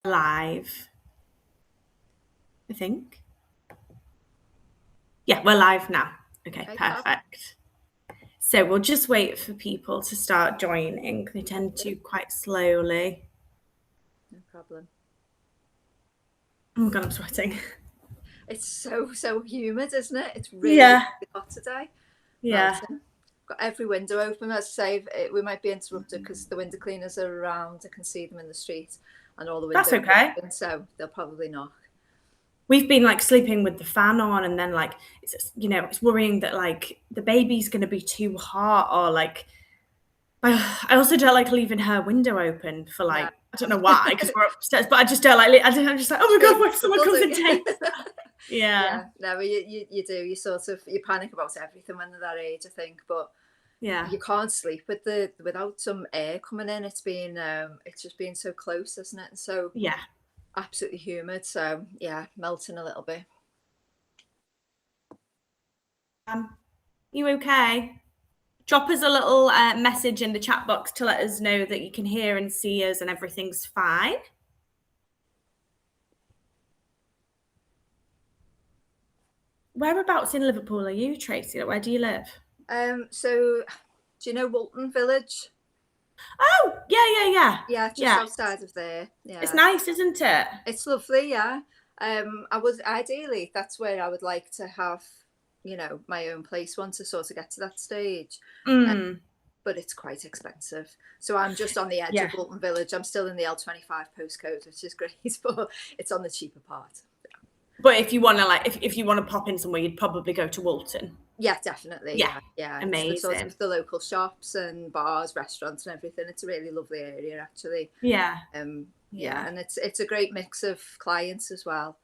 Live, I think. Yeah, we're live now. Okay, Fab. perfect. So we'll just wait for people to start joining. They tend to quite slowly. No problem. Oh my God, I'm sweating. It's so humid, isn't it? It's really, Yeah, really hot today. yeah. Melting. Got every window open. As I say, we might be interrupted because the window cleaners are around. I can see them in the street, and all the That's windows are okay. open, so they'll probably knock. We've been like sleeping with the fan on, and then like it's worrying that like the baby's going to be too hot, or like I also don't like leaving her window open for No. like I don't know why because we're upstairs, but I just don't like. I'm just like, oh my God, what if someone comes and takes that? Yeah, Yeah, no, you do. You sort of you panic about everything when they're that age, I think. But yeah, you can't sleep without some air coming in. It's just been so close, isn't it? And so yeah. absolutely humid. So yeah, melting a little bit. You okay? Drop us a little message in the chat box to let us know that you can hear and see us and everything's fine. Whereabouts in Liverpool are you, Tracy? Where do you live? So do you know Walton Village? Oh, yeah. Yeah, just Yeah. outside of there. It's Yeah, nice, isn't it? it's lovely. Yeah. I would ideally that's where I would like to have, my own place once I sort of get to that stage. Mm, But it's quite expensive. So I'm just on the edge yeah. of Walton Village. I'm still in the L25 postcode, which is great, but it's on the cheaper part. But if you want to if you want to pop in somewhere, you'd probably go to Walton. Yeah, definitely. Yeah. Yeah. It's the sort Amazing. of the local shops and bars, restaurants, and everything. It's a really lovely area, actually. Yeah. Yeah, Yeah. and it's a great mix of clients as well,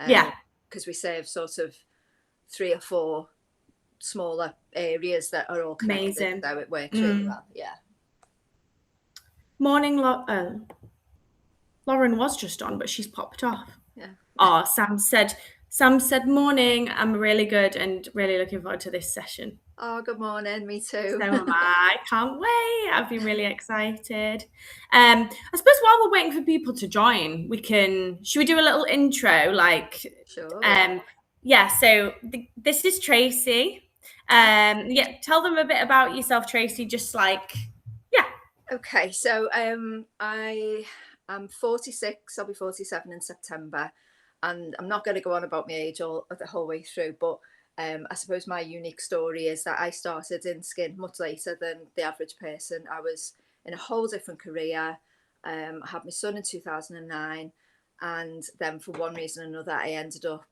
Yeah. because we serve sort of 3 or 4 smaller areas that are all connected, Amazing. so it works really well. Yeah. Morning, Lauren was just on, but she's popped off. Yeah. Oh, Sam said morning. I'm really good and really looking forward to this session. Oh, good morning. Me So too. am I. Can't wait. I've been really excited. I suppose while we're waiting for people to join, should we do a little intro? Sure. Yeah. Yeah, so this is Tracy. Yeah, tell them a bit about yourself, Tracy, just yeah. Okay, so I am 46. I'll be 47 in September, and I'm not going to go on about my age all the whole way through. But I suppose my unique story is that I started in skin much later than the average person. I was in a whole different career. I had my son in 2009, and then for one reason or another, I ended up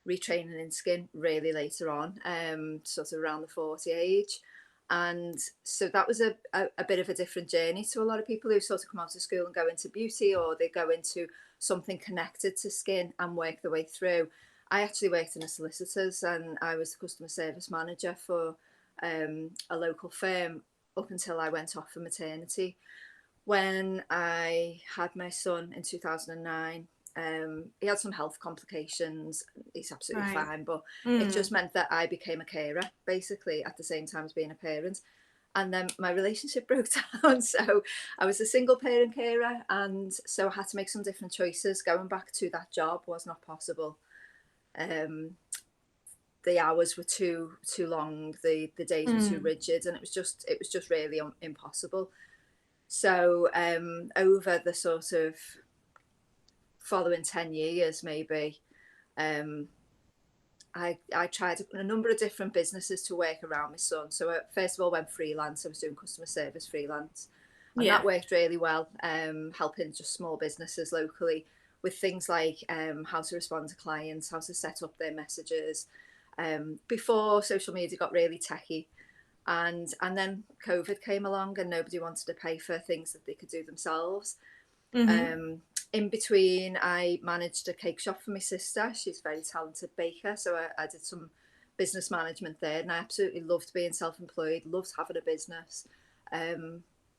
retraining in skin really later on, sort of around the 40 age. And so that was a bit of a different journey to a lot of people who sort of come out of school and go into beauty, or they go into something connected to skin and work their way through. I actually worked in a solicitor's, and I was the customer service manager for a local firm up until I went off for maternity. When I had my son in 2009, he had some health complications. He's absolutely Right. fine, but it just meant that I became a carer basically at the same time as being a parent. And then my relationship broke down. So I was a single parent carer, and so I had to make some different choices. Going back to that job was not possible. The hours were too long, the days were too rigid, and it was just really impossible. So over the sort of following 10 years, maybe, I tried a number of different businesses to work around my son. So first of all, went freelance. I was doing customer service freelance, and Yeah. that worked really well, helping just small businesses locally with things like how to respond to clients, how to set up their messages, before social media got really techy. And then COVID came along, and nobody wanted to pay for things that they could do themselves. In between, I managed a cake shop for my sister. She's a very talented baker, so I did some business management there, and I absolutely loved being self-employed, loved having a business,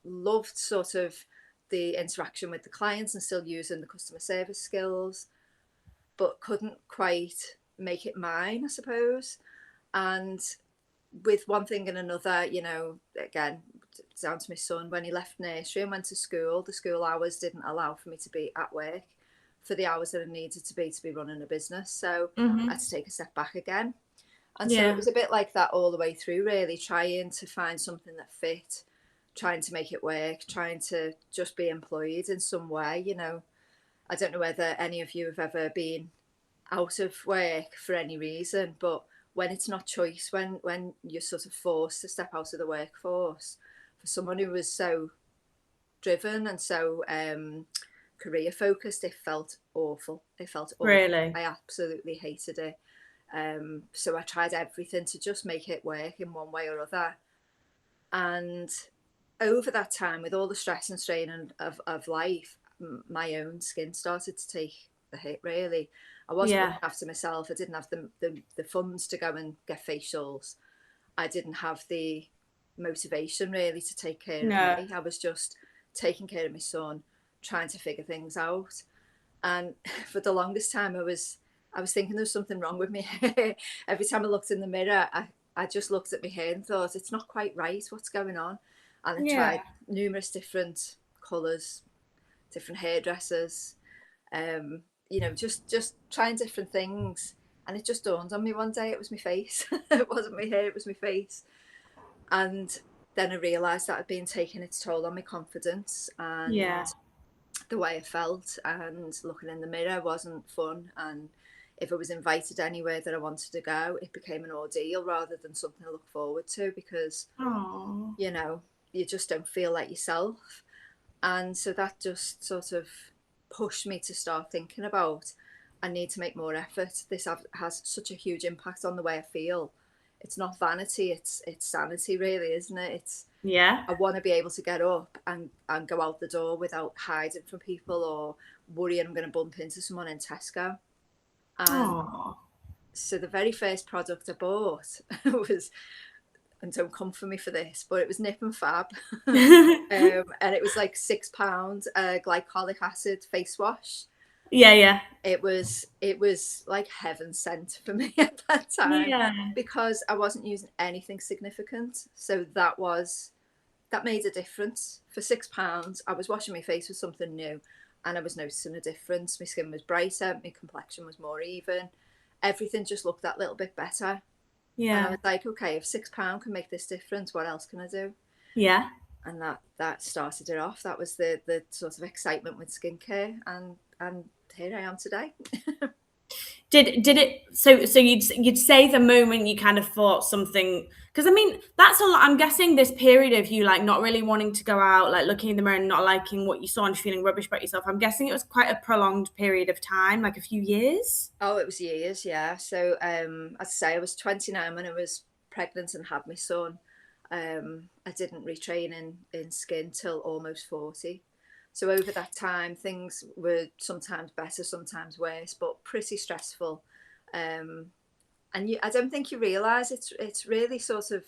loved sort of the interaction with the clients and still using the customer service skills, but couldn't quite make it mine, I suppose. And with one thing and another, again, down to my son, when he left nursery and went to school, the school hours didn't allow for me to be at work. for the hours that I needed to be running a business. So I had to take a step back again. And so it Yeah. was a bit like that all the way through, really, trying to find something that fit, trying to make it work, trying to just be employed in some way. I don't know whether any of you have ever been out of work for any reason, but when it's not choice, when you're sort of forced to step out of the workforce, for someone who was so driven and so career focused, it felt awful. It felt awful. Really? I absolutely hated it. So I tried everything to just make it work in one way or other. And over that time, with all the stress and strain of life, my own skin started to take the hit, really. I wasn't Yeah. looking after myself. I didn't have the funds to go and get facials. I didn't have the motivation, really, to take care of No. me. I was just taking care of my son, trying to figure things out. And for the longest time, I was thinking there was something wrong with me hair. Every time I looked in the mirror, I just looked at my hair and thought, it's not quite right. What's going on? And I Yeah. tried numerous different colours, different hairdressers, just trying different things. And it just dawned on me one day it was my face. It wasn't my hair, it was my face. And then I realised that had been taking its toll on my confidence and Yeah. the way I felt, and looking in the mirror wasn't fun. And if I was invited anywhere that I wanted to go, it became an ordeal rather than something to look forward to, because Oh. you just don't feel like yourself. And so that just sort of pushed me to start thinking about, I need to make more effort. This has such a huge impact on the way I feel. It's not vanity, it's sanity, really, isn't it? It's Yeah. I want to be able to get up and go out the door without hiding from people or worrying I'm going to bump into someone in Tesco. And Oh. so the very first product I bought was, and don't come for me for this, but it was Nip and Fab. And it was like £6 glycolic acid face wash. Yeah, yeah. It was like heaven sent for me at that time, Yeah. because I wasn't using anything significant. So that made a difference. For £6, I was washing my face with something new, and I was noticing a difference. My skin was brighter, my complexion was more even, everything just looked that little bit better. And I Yeah. was like, okay, if £6 can make this difference, what else can I do? Yeah. And that started it off. That was the sort of excitement with skincare, and here I am today. Did it so you'd say the moment you kind of thought something, because I mean that's a lot. I'm guessing this period of you like not really wanting to go out, like looking in the mirror and not liking what you saw and feeling rubbish about yourself. I'm guessing it was quite a prolonged period of time, like a few years. Oh, it was years, yeah. So, as I say, I was 29 when I was pregnant and had my son. I didn't retrain in skin till almost 40. So over that time, things were sometimes better, sometimes worse, but pretty stressful. Um, and I don't think you realise it's really sort of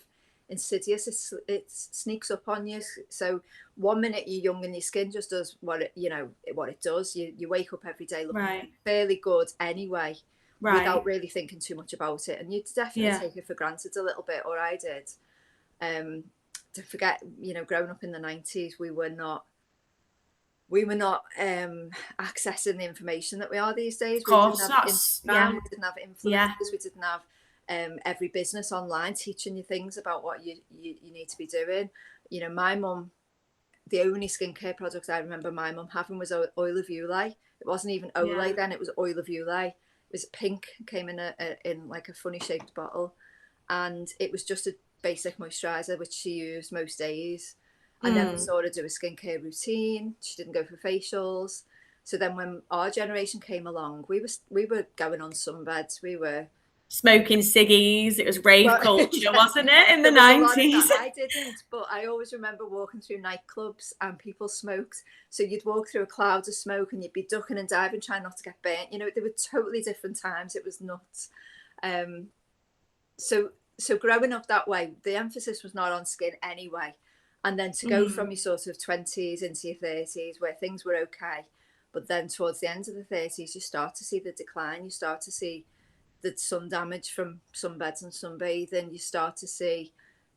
insidious. It sneaks up on you. So one minute you're young and your skin just does what it does. You wake up every day looking Right. fairly good anyway, without Right. really thinking too much about it. And you'd definitely Yeah. take it for granted a little bit, or I did. Um, to forget, growing up in the 90s, we were not accessing the information that we are these days. Of We didn't course. have That's yeah. Instagram, we didn't have Yeah. influencers, we didn't have every business online teaching you things about what you need to be doing. My mum, the only skincare product I remember my mum having was oil of Ulay. It wasn't even Olay Yeah. then; it was oil of Ulay. It was pink, came in like a funny shaped bottle, and it was just a basic moisturizer which she used most days. I never Mm. saw her do a skincare routine. She didn't go for facials. So then when our generation came along, we were going on sunbeds. We were Smoking ciggies. It was rave well, culture, yeah, wasn't it, in the there was a lot of that. 90s? I didn't, but I always remember walking through nightclubs and people smoked. So you'd walk through a cloud of smoke and you'd be ducking and diving, trying not to get burnt. They were totally different times. It was nuts. Um, so so growing up that way, the emphasis was not on skin anyway. And then to go Mm. from your sort of 20s into your 30s where things were okay, but then towards the end of the 30s, you start to see the decline. You start to see the sun damage from sunbeds and sunbathing. You start to see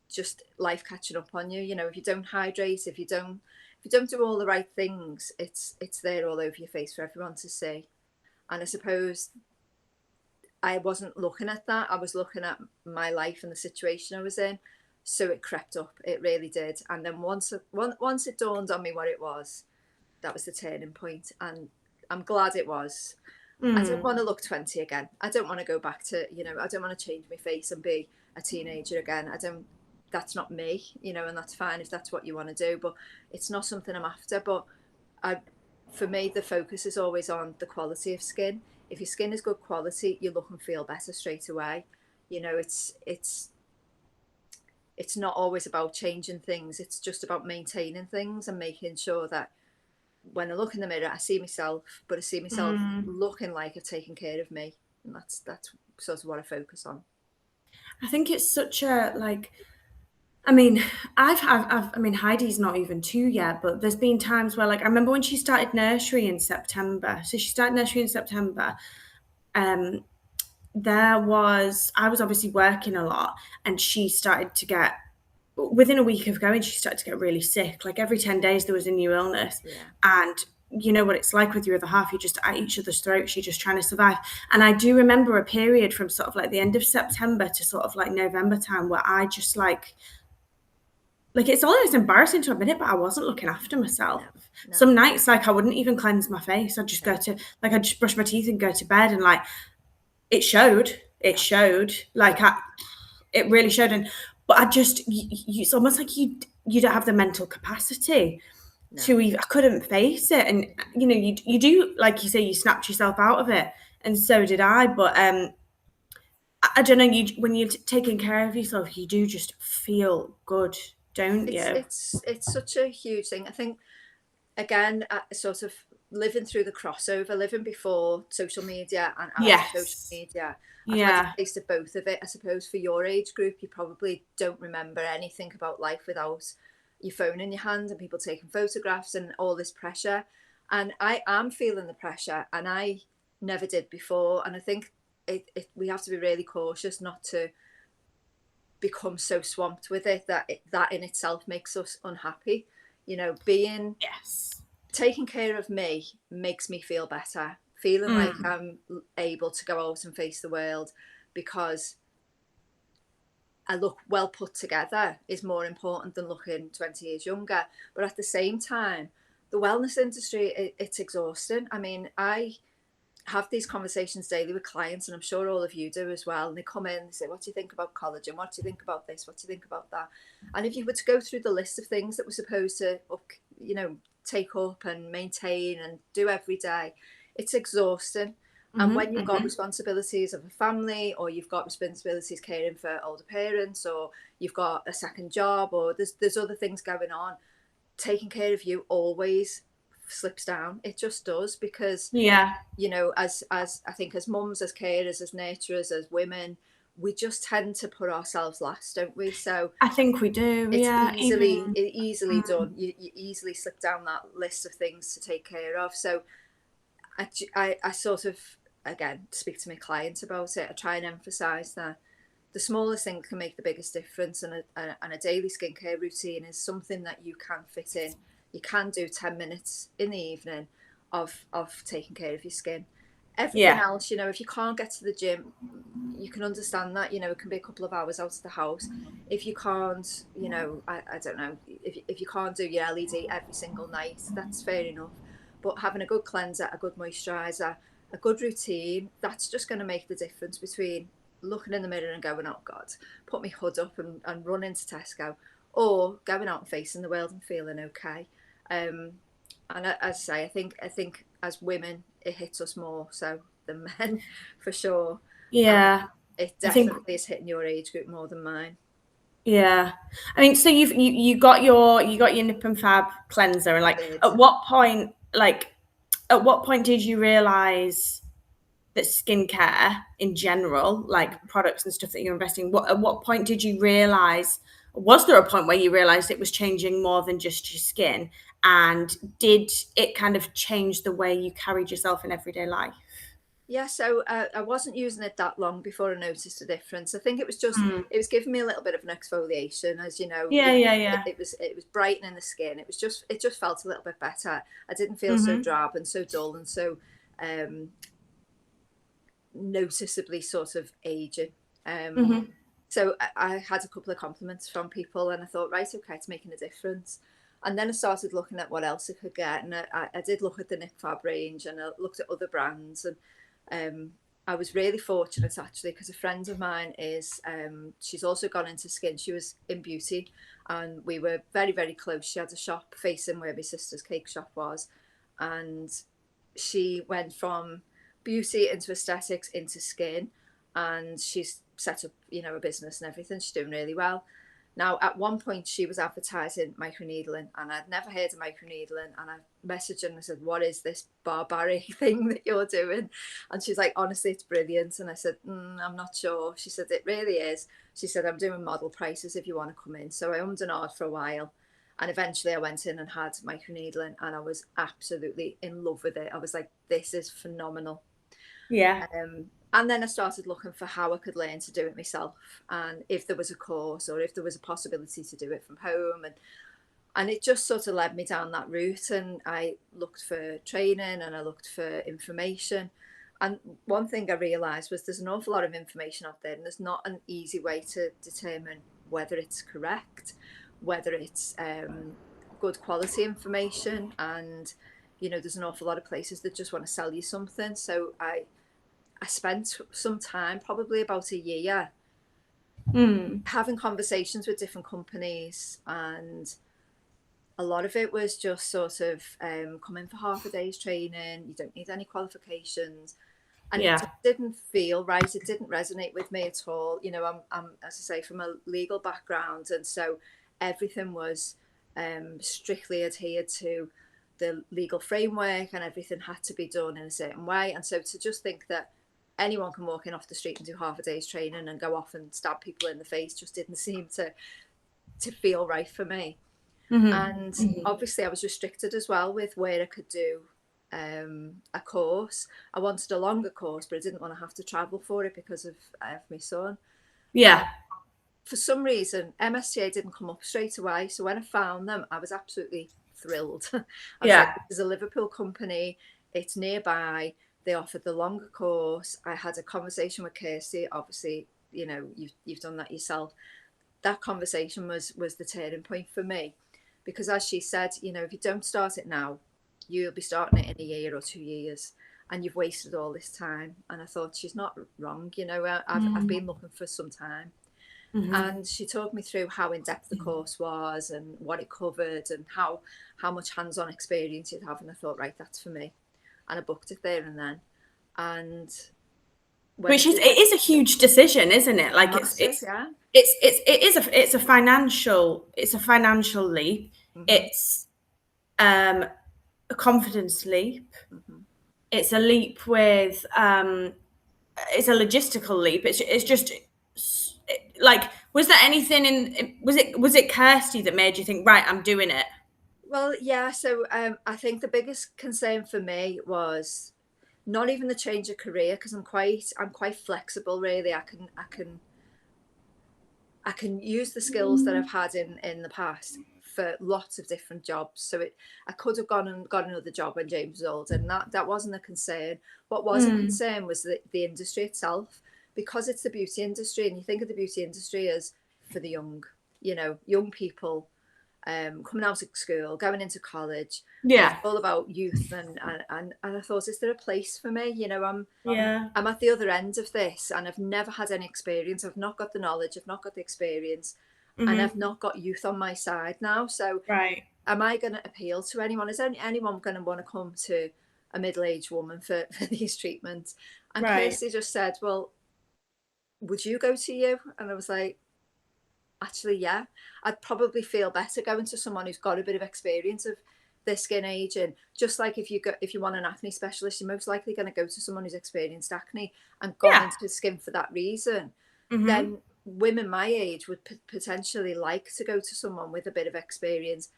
just life catching up on you. If you don't hydrate, if you don't do all the right things, it's there all over your face for everyone to see. And I suppose I wasn't looking at that. I was looking at my life and the situation I was in. So it crept up. It really did. And then once it dawned on me what it was, that was the turning point. And I'm glad it was. I don't want to look 20 again. I don't want to go back to, I don't want to change my face and be a teenager again. That's not me, and that's fine if that's what you want to do, but it's not something I'm after. But for me, the focus is always on the quality of skin. If your skin is good quality, you look and feel better straight away. It's not always about changing things. It's just about maintaining things and making sure that when I look in the mirror, I see myself, but I see myself looking like I've taken care of me. And that's sort of what I focus on. I think it's such a, like, I mean, I mean, Heidi's not even 2 yet, but there's been times where, like, I remember when she started nursery in September. So she started nursery in September. I was obviously working a lot, and she started to get, within a week of going, she started to get really sick. Like every 10 days there was a new illness. Yeah. And you know what it's like with your other half, you're just at each other's throats, you're just trying to survive. And I do remember a period from sort of like the end of September to sort of like November time where I just like it's almost embarrassing to admit it, but I wasn't looking after myself. No. Some nights, like, I wouldn't even cleanse my face. I'd just go to, like, I'd just brush my teeth and go to bed, and like it showed. It really showed. But I just, it's almost like you don't have the mental capacity to even, I couldn't face it. And, you do, like you say, you snapped yourself out of it. And so did I. But I don't know, when you're taking care of yourself, you do just feel good, don't you? It's such a huge thing. I think, again, sort of living through the crossover, living before social media and after social media. I've had a taste of both of it. I suppose for your age group, you probably don't remember anything about life without your phone in your hand and people taking photographs and all this pressure. And I am feeling the pressure, and I never did before. And I think we have to be really cautious not to become so swamped with it that in itself makes us unhappy. Taking care of me makes me feel better, feeling like I'm able to go out and face the world because I look well put together is more important than looking 20 years younger. But at the same time, the wellness industry, it's exhausting. I mean, I have these conversations daily with clients, and I'm sure all of you do as well. And they come in and say, what do you think about collagen? What do you think about this? What do you think about that? And if you were to go through the list of things that we're supposed to, take up and maintain and do every day, it's exhausting. And when you've got responsibilities of a family, or you've got responsibilities caring for older parents, or you've got a second job, or there's other things going on, taking care of you always slips down. It just does, because as I think, as mums, as carers, as nurturers, as women, we just tend to put ourselves last, don't we? So I think we do. It's easily done. You easily slip down that list of things to take care of. So I sort of, again, speak to my clients about it. I try and emphasize that the smallest thing can make the biggest difference, and a daily skincare routine is something that you can fit in. You can do 10 minutes in the evening of taking care of your skin. Everything else, if you can't get to the gym, you can understand that, it can be a couple of hours out of the house. If you can't, I don't know, if you can't do your LED every single night, that's fair enough. But having a good cleanser, a good moisturiser, a good routine, that's just going to make the difference between looking in the mirror and going, oh God, put my hood up and run into Tesco, or going out and facing the world and feeling okay. And as I say, I think as women, it hits us more so than men, for sure. It definitely is hitting your age group more than mine. I mean, so you got your Nip and Fab cleanser, and like at what point did you realize that skincare in general, like products and stuff that you're investing, at what point did you realize, was there a point where you realized it was changing more than just your skin? And did it kind of change the way you carried yourself in everyday life? Yeah, so I wasn't using it that long before I noticed a difference. I think it was just Mm. it was giving me a little bit of an exfoliation, as you know. Yeah, yeah, yeah. It was brightening the skin. It just felt a little bit better. I didn't feel so Mhm. drab and so dull and so um, noticeably sort of aging. Um, Mhm. so I had a couple of compliments from people, and I thought, right, okay, it's making a difference. And then I started looking at what else I could get, and I did look at the Nick Fab range, and I looked at other brands, and um, I was really fortunate actually because a friend of mine is she's also gone into skin. She was in beauty, and we were very close. She had a shop facing where my sister's cake shop was, and she went from beauty into aesthetics into skin, and she's set up, you know, a business and everything. She's doing really well. Now, at one point, she was advertising microneedling, and I'd never heard of microneedling. And I messaged her and I said, "What is this barbaric thing that you're doing?" And she's like, "Honestly, it's brilliant." And I said, "I'm not sure." She said, "It really is." She said, "I'm doing model prices if you want to come in." So I ummed and ahed for a while. And eventually I went in and had microneedling, and I was absolutely in love with it. I was like, this is phenomenal. Yeah. And then I started looking for how I could learn to do it myself, and if there was a course or if there was a possibility to do it from home, and it just sort of led me down that route. And I looked for training and I looked for information. And one thing I realised was there's an awful lot of information out there, and there's not an easy way to determine whether it's correct, whether it's good quality information, and you know, there's an awful lot of places that just want to sell you something. So I spent some time, probably about a year, Mm. having conversations with different companies, and a lot of it was just sort of come in for half a day's training. You don't need any qualifications, and it Yeah. just didn't feel right. It didn't resonate with me at all. You know, I'm as I say, from a legal background, and so everything was strictly adhered to the legal framework, and everything had to be done in a certain way. And so to just think that anyone can walk in off the street and do half a day's training and go off and stab people in the face just didn't seem to feel right for me. Mhm. And Mhm. obviously I was restricted as well with where I could do a course. I wanted a longer course, but I didn't want to have to travel for it because of my son. And Yeah. for some reason, MSTA didn't come up straight away. So when I found them, I was absolutely thrilled. I was like, Yeah. "This is a Liverpool company. It's nearby. They offered the longer course." I had a conversation with Kirsty. Obviously, you know, you've done that yourself. That conversation was the turning point for me, because as she said, you know, if you don't start it now, you'll be starting it in a year or 2 years, and you've wasted all this time. And I thought, she's not wrong. You know, I've Mm. been looking for some time. Mhm. And she talked me through how in depth the course was and what it covered, and how much hands-on experience you'd have. And I thought, right, that's for me. And I booked it there and then. And when I Which is, did it it, is a huge decision, isn't it? Like massive, yeah. it's a financial leap. Hmm. It's um a confidence leap. Hmm. It's a leap with it's a logistical leap. It's just like, was there anything was it Kirsty that made you think, right, I'm doing it? Well, yeah. So I think the biggest concern for me was not even the change of career, because I'm quite flexible. Really, I can use the skills that I've had in the past for lots of different jobs. So I could have gone and got another job when James was older, and that wasn't a concern. What was a Mm. concern was the industry itself, because it's the beauty industry, and you think of the beauty industry as for the young, you know, young people coming out of school, going into college, and it's Yeah. all about youth. And I thought, is there a place for me? You know, Yeah. I'm at the other end of this, and I've never had any experience. I've not got the knowledge. I've not got the experience, and I've Hmm. not got youth on my side now. So, Right. am I going to appeal to anyone? Is anyone going to want to come to a middle-aged woman for these treatments? And Right. Kirsty just said, "Well, would you go to you?" And I was like, "Actually, yeah. I'd probably feel better going to someone who's got a bit of experience of their skin aging. Just like if you want an acne specialist, you're most likely going to go to someone who's experienced acne and gone Yeah. into skin for that reason. Hmm. Then women my age would potentially like to go to someone with a bit of experience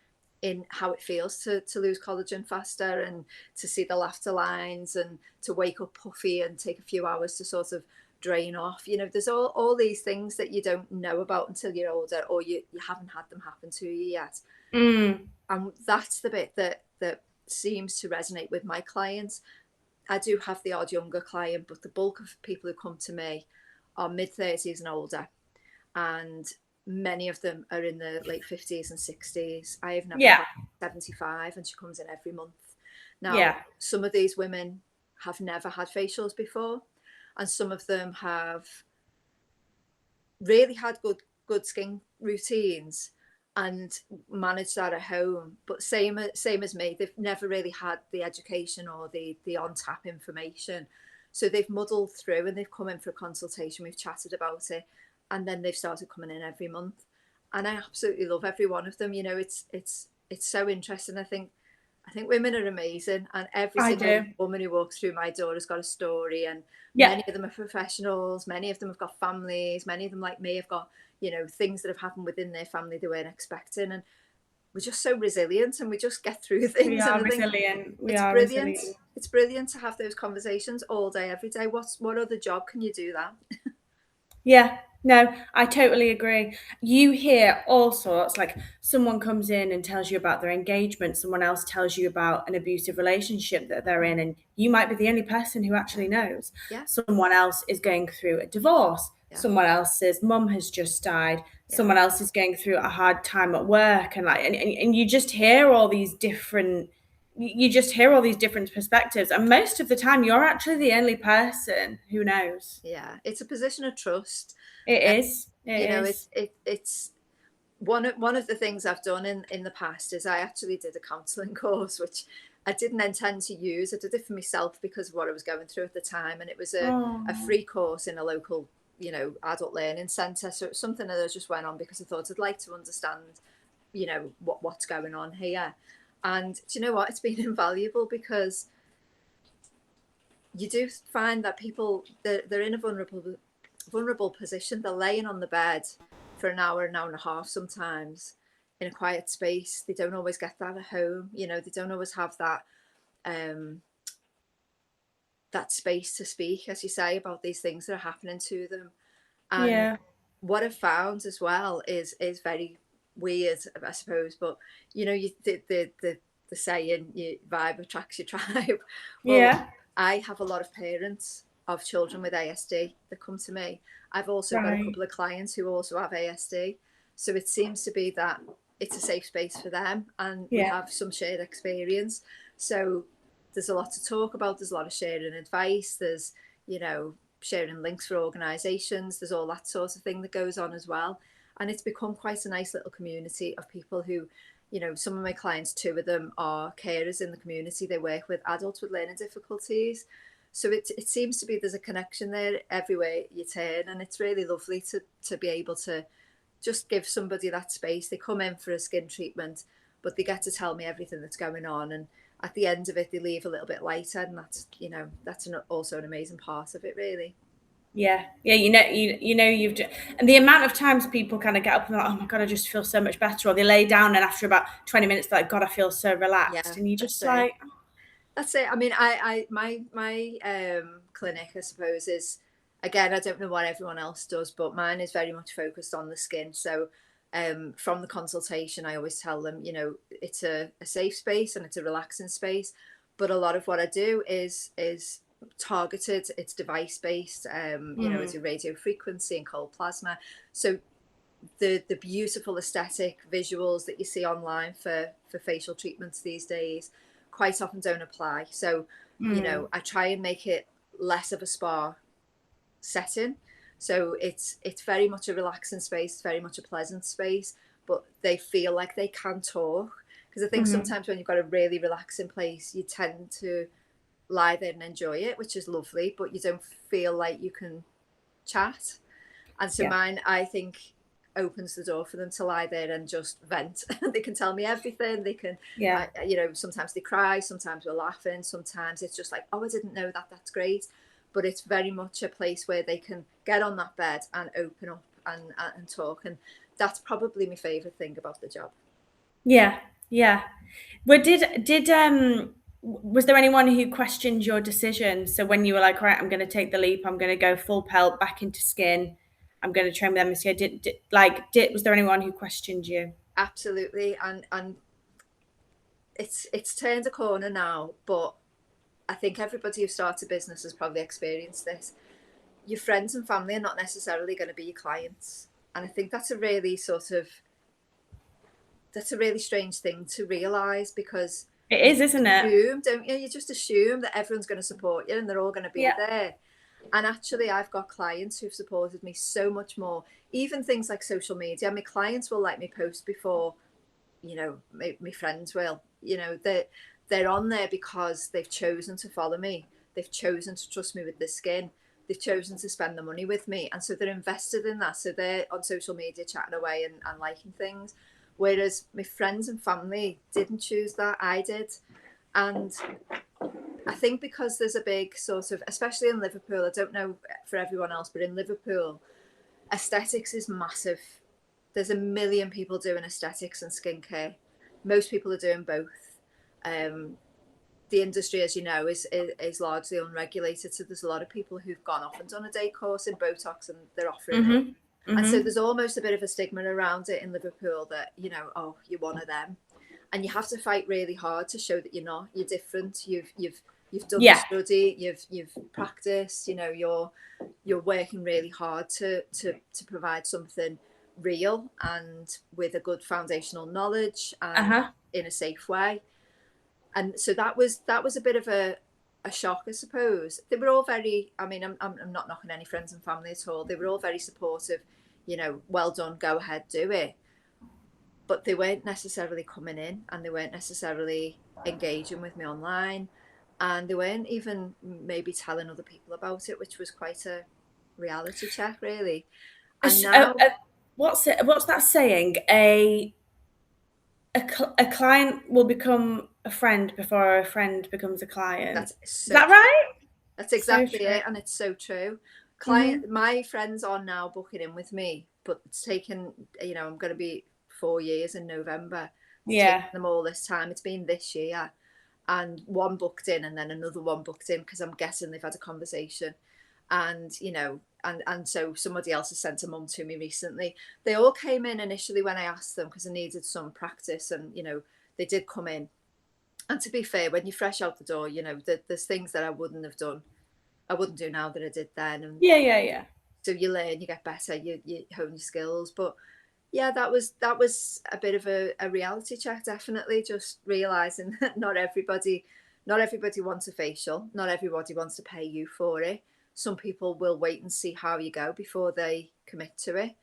in how it feels to lose collagen faster, and to see the laughter lines, and to wake up puffy and take a few hours to sort of drain off. There's all these things that you don't know about until you're older, or you haven't had them happen to you yet. Mm. And that's the bit that seems to resonate with my clients. I do have the odd younger client, but the bulk of people who come to me are mid-30s and older, and many of them are in the late 50s and 60s. I have never Yeah. client 75, and she comes in every month. Now, Yeah. some of these women have never had facials before, and some of them have really had good skin routines and managed that at home. But same as me, they've never really had the education or the on tap information. So they've muddled through, and they've come in for a consultation. We've chatted about it, and then they've started coming in every month. And I absolutely love every one of them. It's so interesting. I think women are amazing, and every I single do. woman who walks through my door has got a story. And Yeah. many of them are professionals, many of them have got families, many of them, like me, have got things that have happened within their family they weren't expecting. And we're just so resilient, and we just get through We things. And are I think resilient. We it's are brilliant. resilient. It's brilliant to have those conversations all day, every day. What other job can you do that? Yeah, no, I totally agree. You hear all sorts, like someone comes in and tells you about their engagement, someone else tells you about an abusive relationship that they're in, and you might be the only person who actually knows. Yeah, Someone else is going through a divorce, yeah, someone else's mum has just died, yeah, someone else is going through a hard time at work, and and you just hear all these different you just hear all these different perspectives, and most of the time you're actually the only person who knows. yeah. It's a position of trust. It Uh, is. It is. it's one of the things I've done in the past is I actually did a counselling course, which I didn't intend to use. I did it for myself because of what I was going through at the time, and it was a Oh, free course in a local, adult learning centre. So it's something that I just went on because I thought I'd like to understand, what's going on here. And do you know what? It's been invaluable, because you do find that people, they're in a vulnerable position. They're laying on the bed for an hour and a half sometimes, in a quiet space. They don't always get that at home. They don't always have um, that space to speak, as you say, about these things that are happening to them. And yeah, what I've found as well is very weird, I suppose. But the saying, "Your vibe attracts your tribe." Well, yeah, I have a lot of parents of children with ASD that come to me. I've also got a right, couple of clients who also have ASD. So it seems to be that it's a safe space for them, and we yeah, have some shared experience. So there's a lot to talk about. There's a lot of sharing advice. There's, sharing links for organisations. There's all that sort of thing that goes on as well. And it's become quite a nice little community of people who, some of my clients, two of them are carers in the community. They work with adults with learning difficulties. So it seems to be there's a connection there everywhere you turn. And it's really lovely to be able to just give somebody that space. They come in for a skin treatment, but they get to tell me everything that's going on. And at the end of it, they leave a little bit lighter. And that's also an amazing part of it, really. yeah, yeah. And the amount of times people kind of get up and they're like, oh my god, I just feel so much better, or they lay down and after about 20 minutes, they're like, God, I feel so relaxed, Yeah, and you that's just it. like, That's it. I mean, my clinic, I suppose, is, again, I don't know what everyone else does, but mine is very much focused on the skin. So, from the consultation, I always tell them, it's a safe space and it's a relaxing space. But a lot of what I do is targeted. It's device based. It's a radio frequency and cold plasma. So the beautiful aesthetic visuals that you see online for facial treatments these days quite often don't apply. So, I try and make it less of a spa setting. So it's very much a relaxing space, very much a pleasant space, but they feel like they can talk. Because I think mm, sometimes when you've got a really relaxing place, you tend to lie there and enjoy it, which is lovely, but you don't feel like you can chat. And so yeah, mine, I think, opens the door for them to lie there and just vent. They can tell me everything. They can, yeah, sometimes they cry, sometimes we're laughing, sometimes it's just like, oh, I didn't know that. That's great. But it's very much a place where they can get on that bed and open up and talk. And that's probably my favourite thing about the job. yeah. Yeah. But was there anyone who questioned your decision? So when you were like, right, I'm going to take the leap, I'm going to go full pelt back into skin, I'm going to train with MSTA. Was there anyone who questioned you? Absolutely. And it's turned a corner now, but I think everybody who starts a business has probably experienced this. Your friends and family are not necessarily going to be your clients. And I think that's a really strange thing to realize, because It you is, isn't it? assume, don't you? You just assume that everyone's going to support you and they're all going to be Yeah. there. And actually, I've got clients who've supported me so much more. Even things like social media. My clients will let me post before, my friends will. They're on there because they've chosen to follow me. They've chosen to trust me with their skin. They've chosen to spend the money with me, and so they're invested in that. So they're on social media chatting away and liking things, whereas my friends and family didn't choose that. I did. And I think because there's a big sort of, especially in Liverpool, I don't know for everyone else, but in Liverpool, aesthetics is massive. There's a million people doing aesthetics and skincare. Most people are doing both. Um, the industry, as you know, is largely unregulated. So there's a lot of people who've gone off and done a day course in Botox and they're offering it. Mhm. And so Mhm. there's almost a bit of a stigma around it in Liverpool that, oh, you're one of them. And you have to fight really hard to show that you're not. You're different. You've done the Yeah. study. You've practiced. You're working really hard to provide something real and with a good foundational knowledge Uh and huh. in a safe way. And so that was a bit of a shock, I suppose. They were all very. I mean, I'm not knocking any friends and family at all. They were all very supportive. Well done, go ahead, do it. But they weren't necessarily coming in, and they weren't necessarily engaging with me online, and they weren't even maybe telling other people about it, which was quite a reality check, really. And now What's that saying? A client will become a friend before a friend becomes a client. that's Is so that true. right? That's So exactly true. it, and it's so true. Mhm. My friends are now booking in with me, but it's taken, I'm going to be 4 years in November. It's taken Yeah. them all this time. It's been this year, and one booked in, and then another one booked in because I'm guessing they've had a conversation, and and so somebody else has sent a mum to me recently. They all came in initially when I asked them because I needed some practice, and they did come in. And to be fair, when you're fresh out the door, there's things that I wouldn't have done. I wouldn't do now that I did then. And Yeah, yeah, yeah. so you learn, you get better, you hone your skills. But yeah, that was a bit of a reality check, definitely. Just realizing that not everybody wants a facial. Not everybody wants to pay you for it. Some people will wait and see how you go before they commit to it.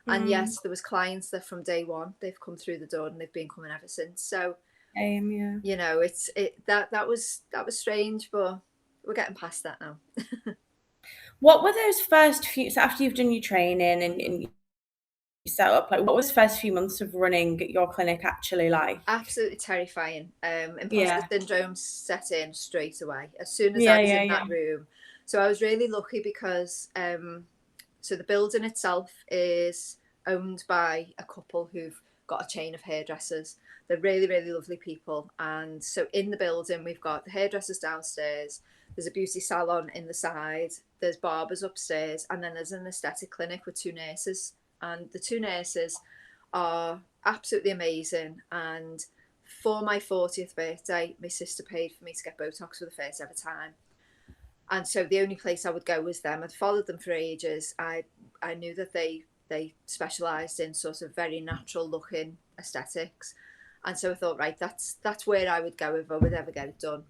And Mm, yes, there was clients that from day one they've come through the door and they've been coming ever since. So yeah. that was strange, but we're getting past that now. What were those first few, so after you've done your training and you set up, like what was the first few months of running your clinic actually like? Absolutely terrifying. Imposter Yeah. syndrome set in straight away as soon as I Yeah, was yeah, in yeah. that room. So I was really lucky because so the building itself is owned by a couple who've got a chain of hairdressers. They're really, really lovely people. And so in the building, we've got the hairdressers downstairs. There's a beauty salon in the side. There's barbers upstairs, and then there's an aesthetic clinic with two nurses. And the two nurses are absolutely amazing. And for my 40th birthday, my sister paid for me to get Botox for the first ever time. And so the only place I would go was them. I'd followed them for ages. I knew that they specialised in sort of very natural looking aesthetics. And so I thought, right, that's where I would go if I would ever get it done.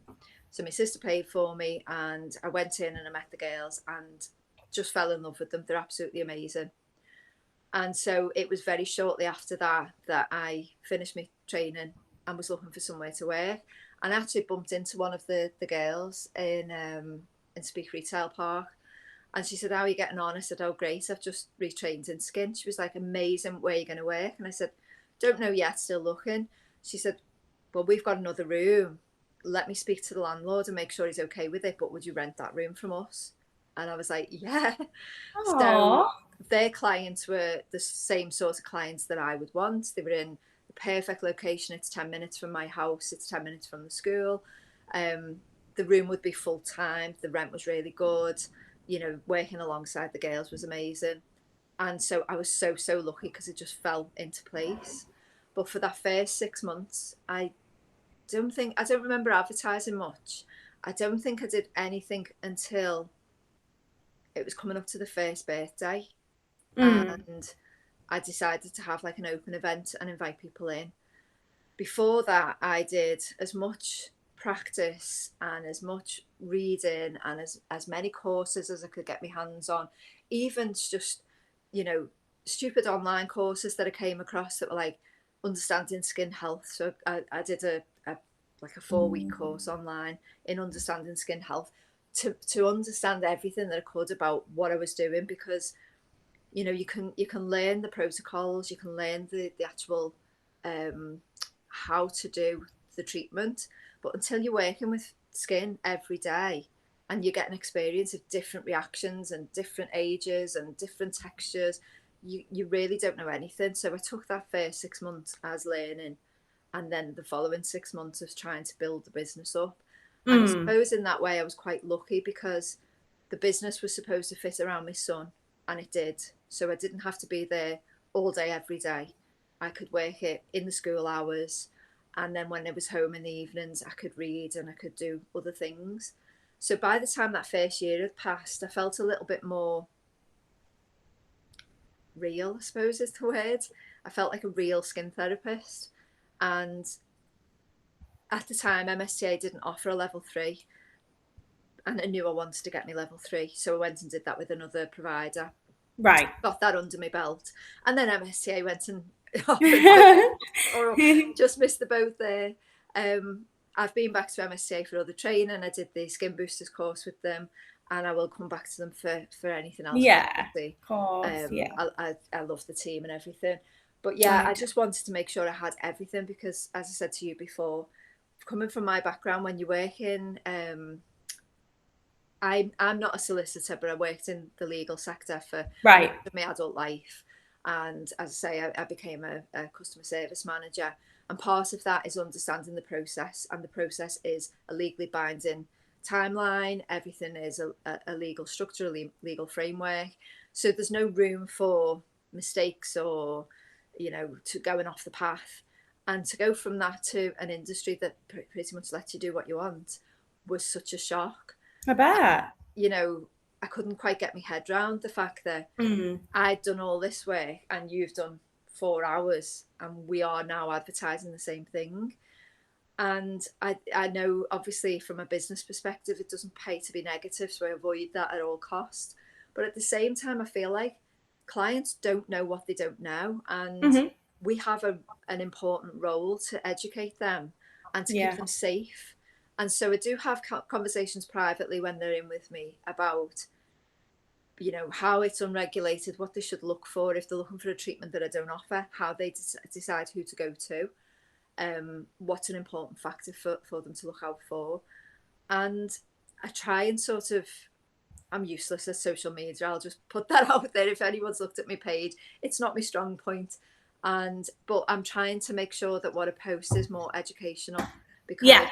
So my sister paid for me, and I went in and I met the girls and just fell in love with them. They're absolutely amazing. And so it was very shortly after that I finished my training and was looking for somewhere to work. And I actually bumped into one of the girls in Speak Retail Park. And she said, "How are you getting on?" I said, "Oh, great. I've just retrained in skin." She was like, "Amazing. Where are you going to work?" And I said, "Don't know yet. Still looking." She said, "Well, we've got another room. Let me speak to the landlord and make sure he's okay with it. But would you rent that room from us?" And I was like, "Yeah." So Aww. their clients were the same sort of clients that I would want. They were in the perfect location. It's 10 minutes from my house, it's 10 minutes from the school. The room would be full time, the rent was really good, you know, working alongside the girls was amazing. And so I was so lucky because it just fell into place. But for that first 6 months, I don't remember advertising much. I don't think I did anything until it was coming up to the first birthday, Mm. and I decided to have like an open event and invite people in. Before that, I did as much practice and as much reading and as many courses as I could get my hands on, even just, you know, stupid online courses that I came across that were like understanding skin health. So I did a like a 4 week course online in understanding skin health to understand everything that I could about what I was doing, because you know you can learn the protocols, you can learn the actual um, how to do the treatment, but until you're working with skin every day and you get an experience of different reactions and different ages and different textures, you really don't know anything. So I took that first 6 months as learning, and then the following 6 months of trying to build the business up. And I Mm. suppose in that way I was quite lucky because the business was supposed to fit around my son, and it did. So I didn't have to be there all day every day. I could work it in the school hours, and then when I was home in the evenings I could read and I could do other things. So by the time that first year had passed, I felt a little bit more real, I suppose is the word. I felt like a real skin therapist. And at the time, MSTA didn't offer a level 3, and I knew I wanted to get me level 3. So I went and did that with another provider, Right. got that under my belt. And then MSTA went and offered me, or just missed the boat there. I've been back to MSTA for other training. I did the Skin Boosters course with them, and I will come back to them for anything else. Yeah, of course. Yeah. I love the team and everything. But yeah, I Okay. just wanted to make sure I had everything because, as I said to you before, coming from my background, when you work in, I'm not a solicitor, but I worked in the legal sector for most Right. of my adult life. And as I say, I became a customer service manager. And part of that is understanding the process. And the process is a legally binding timeline. Everything is a legal structure, a legal framework. So there's no room for mistakes or, you know, to going off the path. And to go from that to an industry that pretty much lets you do what you want was such a shock. I bet. You know, I couldn't quite get my head around the fact that Mm. I'd done all this work and you've done 4 hours and we are now advertising the same thing. And I know obviously from a business perspective it doesn't pay to be negative, so I avoid that at all costs. But at the same time I feel like clients don't know what they don't know, and Hmm. we have an important role to educate them and to keep Yeah. them safe. And so I do have conversations privately when they're in with me about, you know, how it's unregulated, what they should look for if they're looking for a treatment that I don't offer, how they decide who to go to, what's an important factor for them to look out for. And I try and sort of, I'm useless at social media. I'll just put that out there. If anyone's looked at my page, it's not my strong point. But I'm trying to make sure that what I post is more educational, because Yeah.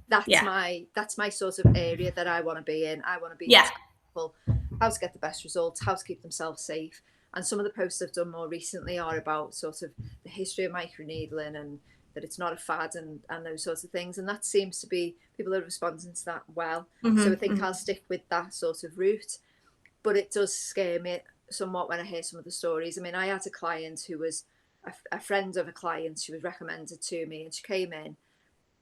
that's Yeah. my sort of area that I want to be in. I want to be Yeah. people how to get the best results, how to keep themselves safe. And some of the posts I've done more recently are about sort of the history of microneedling and that it's not a fad and those sorts of things. And that seems to be, people are responding to that well. So I Hmm. think I'll stick with that sort of route. But it does scare me somewhat when I hear some of the stories. I mean, I had a client who was a friend of a client. She was recommended to me and she came in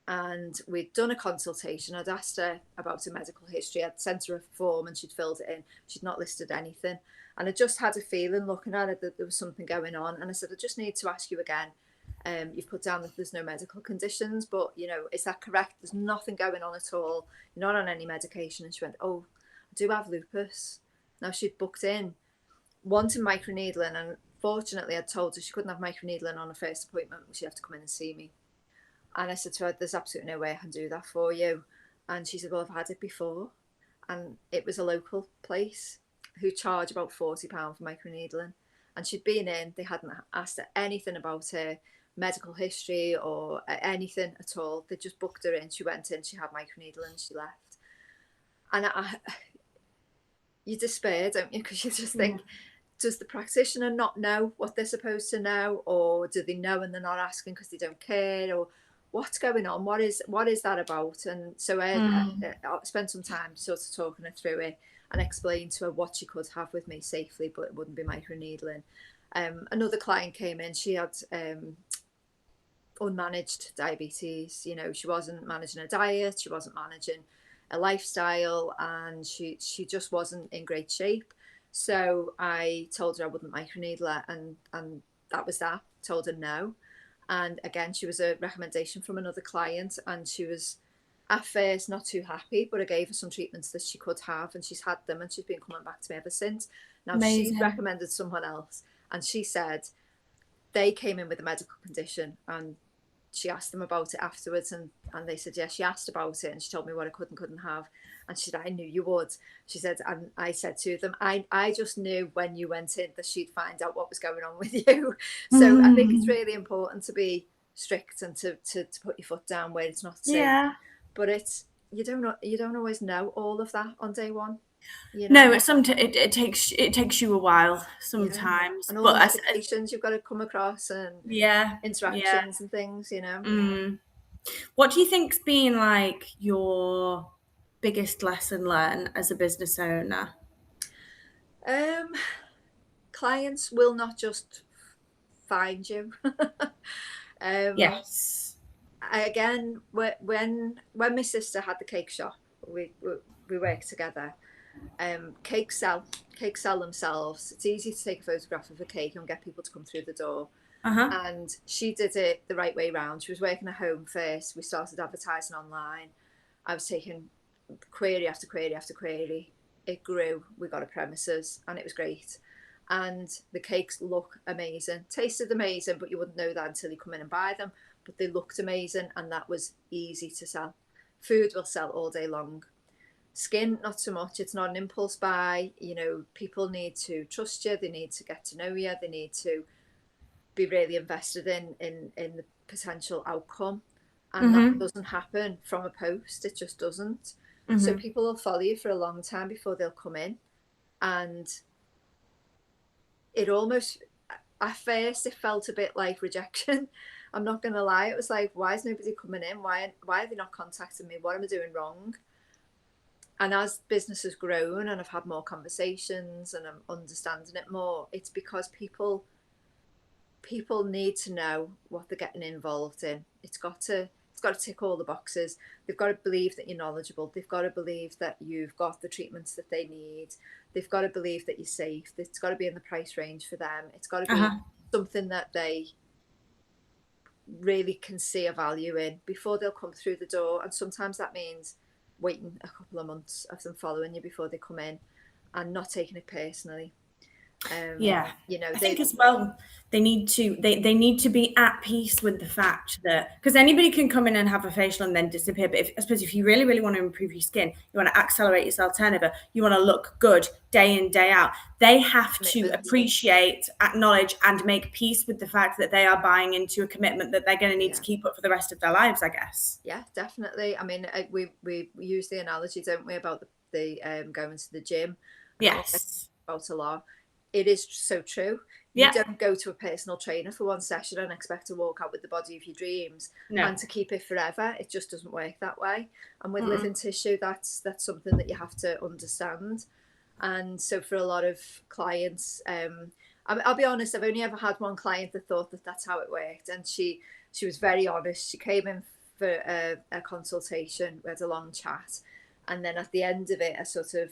and we'd done a consultation. I'd asked her about her medical history. I'd sent her a form and she'd filled it in. She'd not listed anything. And I just had a feeling looking at it that there was something going on. And I said, I just need to ask you again. You've put down that there's no medical conditions, but, you know, is that correct? There's nothing going on at all. You're not on any medication. And she went, oh, I do have lupus. Now she'd booked in wanting microneedling. And fortunately, I'd told her she couldn't have microneedling on her first appointment. She'd have to come in and see me. And I said to her, there's absolutely no way I can do that for you. And she said, well, I've had it before. And it was a local place who charged about £40 for microneedling. And she'd been in, they hadn't asked her anything about her medical history or anything at all. They just booked her in. She went in, she had microneedling, she left. And you despair, don't you? Because you just think, does the practitioner not know what they're supposed to know, or do they know and they're not asking because they don't care, or what's going on? What is that about? And so I spent some time sort of talking her through it and explained to her what she could have with me safely, but it wouldn't be microneedling. Another client came in. She had unmanaged diabetes. You know, she wasn't managing a diet, she wasn't managing a lifestyle, and she just wasn't in great shape. So I told her I wouldn't microneedle her, and that was that. Told her no. And again, she was a recommendation from another client, and she was at first not too happy, but I gave her some treatments that she could have, and she's had them, and she's been coming back to me ever since. Now she Amazing. recommended someone else, and she said they came in with a medical condition, and she asked them about it afterwards, and they said, yes, she asked about it, and she told me what I could and couldn't have. And she said, I knew you would. She said, and I said to them, I just knew when you went in that she'd find out what was going on with you. So I think it's really important to be strict and to put your foot down where it's not safe. Yeah. But it's, you don't always know all of that on day one. You know? No, it takes you a while sometimes, And all the but medications you've got to come across, and yeah, yeah. interactions and things, you know. What do you think's been like your biggest lesson learned as a business owner? Um, Clients will not just find you. um, Yes. Again, when my sister had the cake shop, we worked together. Cakes sell themselves. It's easy to take a photograph of a cake and get people to come through the door. Uh-huh. And she did it the right way round. She was working at home first. We started advertising online. I was taking query after query after query. It grew. We got a premises, and it was great. And the cakes look amazing, tasted amazing, but you wouldn't know that until you come in and buy them. But they looked amazing, and that was easy to sell. Food will sell all day long. Skin, not so much. It's not an impulse buy. You know, people need to trust you. They need to get to know you. They need to be really invested in the potential outcome, and that doesn't happen from a post. It just doesn't. So people will follow you for a long time before they'll come in, and it almost, at first it felt a bit like rejection. I'm not gonna lie. It was like, why is nobody coming in? Why are they not contacting me? What am I doing wrong? And as business has grown and I've had more conversations and I'm understanding it more, it's because people need to know what they're getting involved in. It's got to tick all the boxes. They've got to believe that you're knowledgeable. They've got to believe that you've got the treatments that they need. They've got to believe that you're safe. It's got to be in the price range for them. It's got to be something that they really can see a value in before they'll come through the door. And sometimes that means waiting a couple of months of them following you before they come in, and not taking it personally. Yeah. You know, I think as well they need to be at peace with the fact that, because anybody can come in and have a facial and then disappear, but I suppose if you really, really want to improve your skin, you want to accelerate your cell turnover, you want to look good day in, day out, they have to appreciate, acknowledge, and make peace with the fact that they are buying into a commitment that they're going to need to keep up for the rest of their lives, I guess. Yeah, definitely. I mean, we use the analogy, don't we, about the going to the gym. Yes. About a lot. It is so true. You don't go to a personal trainer for one session and expect to walk out with the body of your dreams and to keep it forever. It just doesn't work that way. And with living tissue, that's something that you have to understand. And so for a lot of clients, I'll be honest, I've only ever had one client that thought that that's how it worked, and she was very honest. She came in for a consultation. We had a long chat. And then at the end of it, I sort of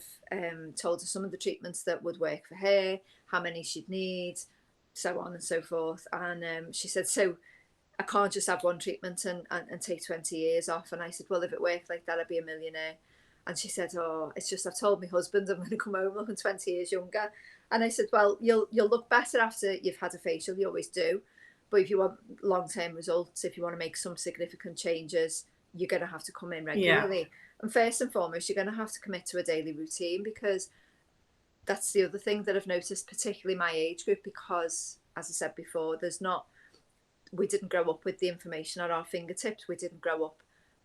told her some of the treatments that would work for her, how many she'd need, so on and so forth. And she said, so I can't just have one treatment and take 20 years off. And I said, well, if it worked like that, I'd be a millionaire. And she said, oh, it's just I've told my husband I'm going to come home looking 20 years younger. And I said, well, you'll look better after you've had a facial. You always do. But if you want long-term results, if you want to make some significant changes, you're going to have to come in regularly. Yeah. And first and foremost, you're going to have to commit to a daily routine, because that's the other thing that I've noticed, particularly my age group, because, as I said before, there's not we didn't grow up with the information at our fingertips. We didn't grow up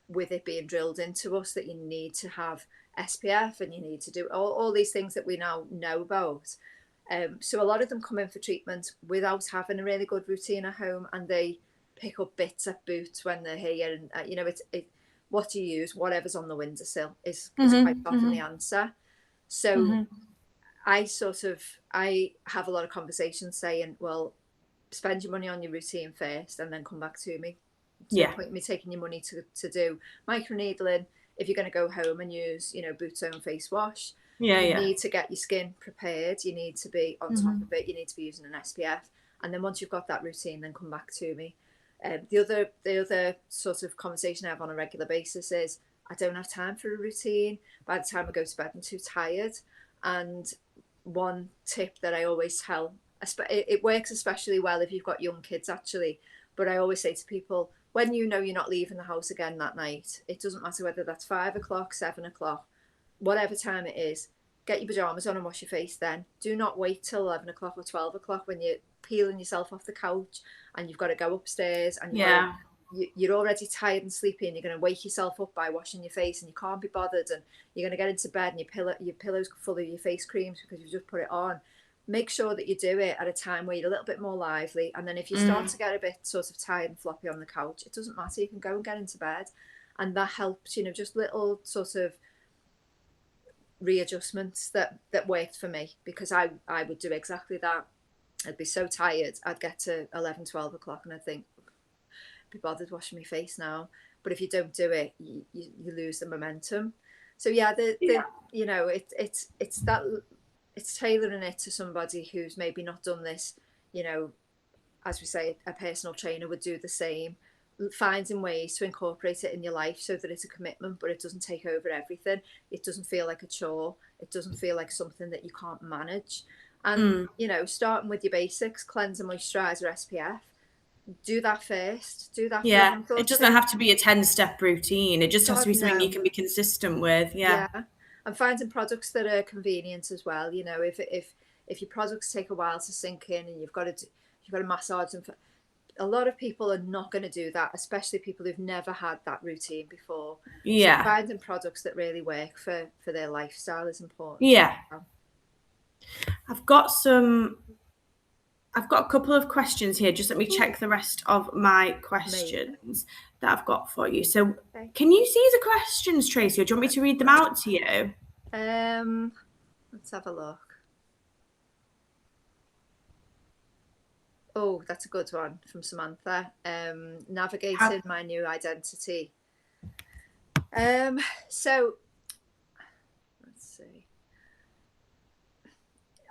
with it being drilled into us that you need to have SPF and you need to do all these things that we now know about. So a lot of them come in for treatment without having a really good routine at home, and they pick up bits at Boots when they're here. And you know, what do you use? Whatever's on the windowsill is quite often the answer. So I have a lot of conversations saying, well, spend your money on your routine first and then come back to me. No point in me taking your money to do microneedling if you're going to go home and use, you know, Boots Own face wash. You need to get your skin prepared. You need to be on top of it. You need to be using an SPF. And then once you've got that routine, then come back to me. The other sort of conversation I have on a regular basis is, I don't have time for a routine. By the time I go to bed, I'm too tired. And one tip that I always tell, it works especially well if you've got young kids actually, but I always say to people, when you know you're not leaving the house again that night, it doesn't matter whether that's 5 o'clock, 7 o'clock, whatever time it is, get your pajamas on and wash your face then. Do not wait till 11 o'clock or 12 o'clock when you're peeling yourself off the couch and you've got to go upstairs and you're already tired and sleepy, and you're going to wake yourself up by washing your face, and you can't be bothered, and you're going to get into bed and your pillow's full of your face creams because you've just put it on. Make sure that you do it at a time where you're a little bit more lively, and then if you start to get a bit sort of tired and floppy on the couch, it doesn't matter, you can go and get into bed. And that helps, you know, just little sort of readjustments that worked for me, because I would do exactly that. I'd be so tired, I'd get to 11, 12 o'clock and I'd think, be bothered washing my face now. But if you don't do it, you lose the momentum. So yeah, you know, it's tailoring it to somebody who's maybe not done this. You know, as we say, a personal trainer would do the same. Finding ways to incorporate it in your life so that it's a commitment, but it doesn't take over everything. It doesn't feel like a chore. It doesn't feel like something that you can't manage. And you know, starting with your basics, cleanser, moisturizer, SPF. Do that first. Do that. Yeah, it doesn't have to be a 10-step routine. It just has to be something you can be consistent with. Yeah. And finding products that are convenient as well. You know, if your products take a while to sink in and you've got to massage them. A lot of people are not going to do that, especially people who've never had that routine before. Yeah. So finding products that really work for their lifestyle is important. Yeah. I've got a couple of questions here. Just let me check the rest of my questions that I've got for you. So can you see the questions, Tracy, or do you want me to read them out to you? Let's have a look. Oh, that's a good one from Samantha. Navigating my new identity. So let's see.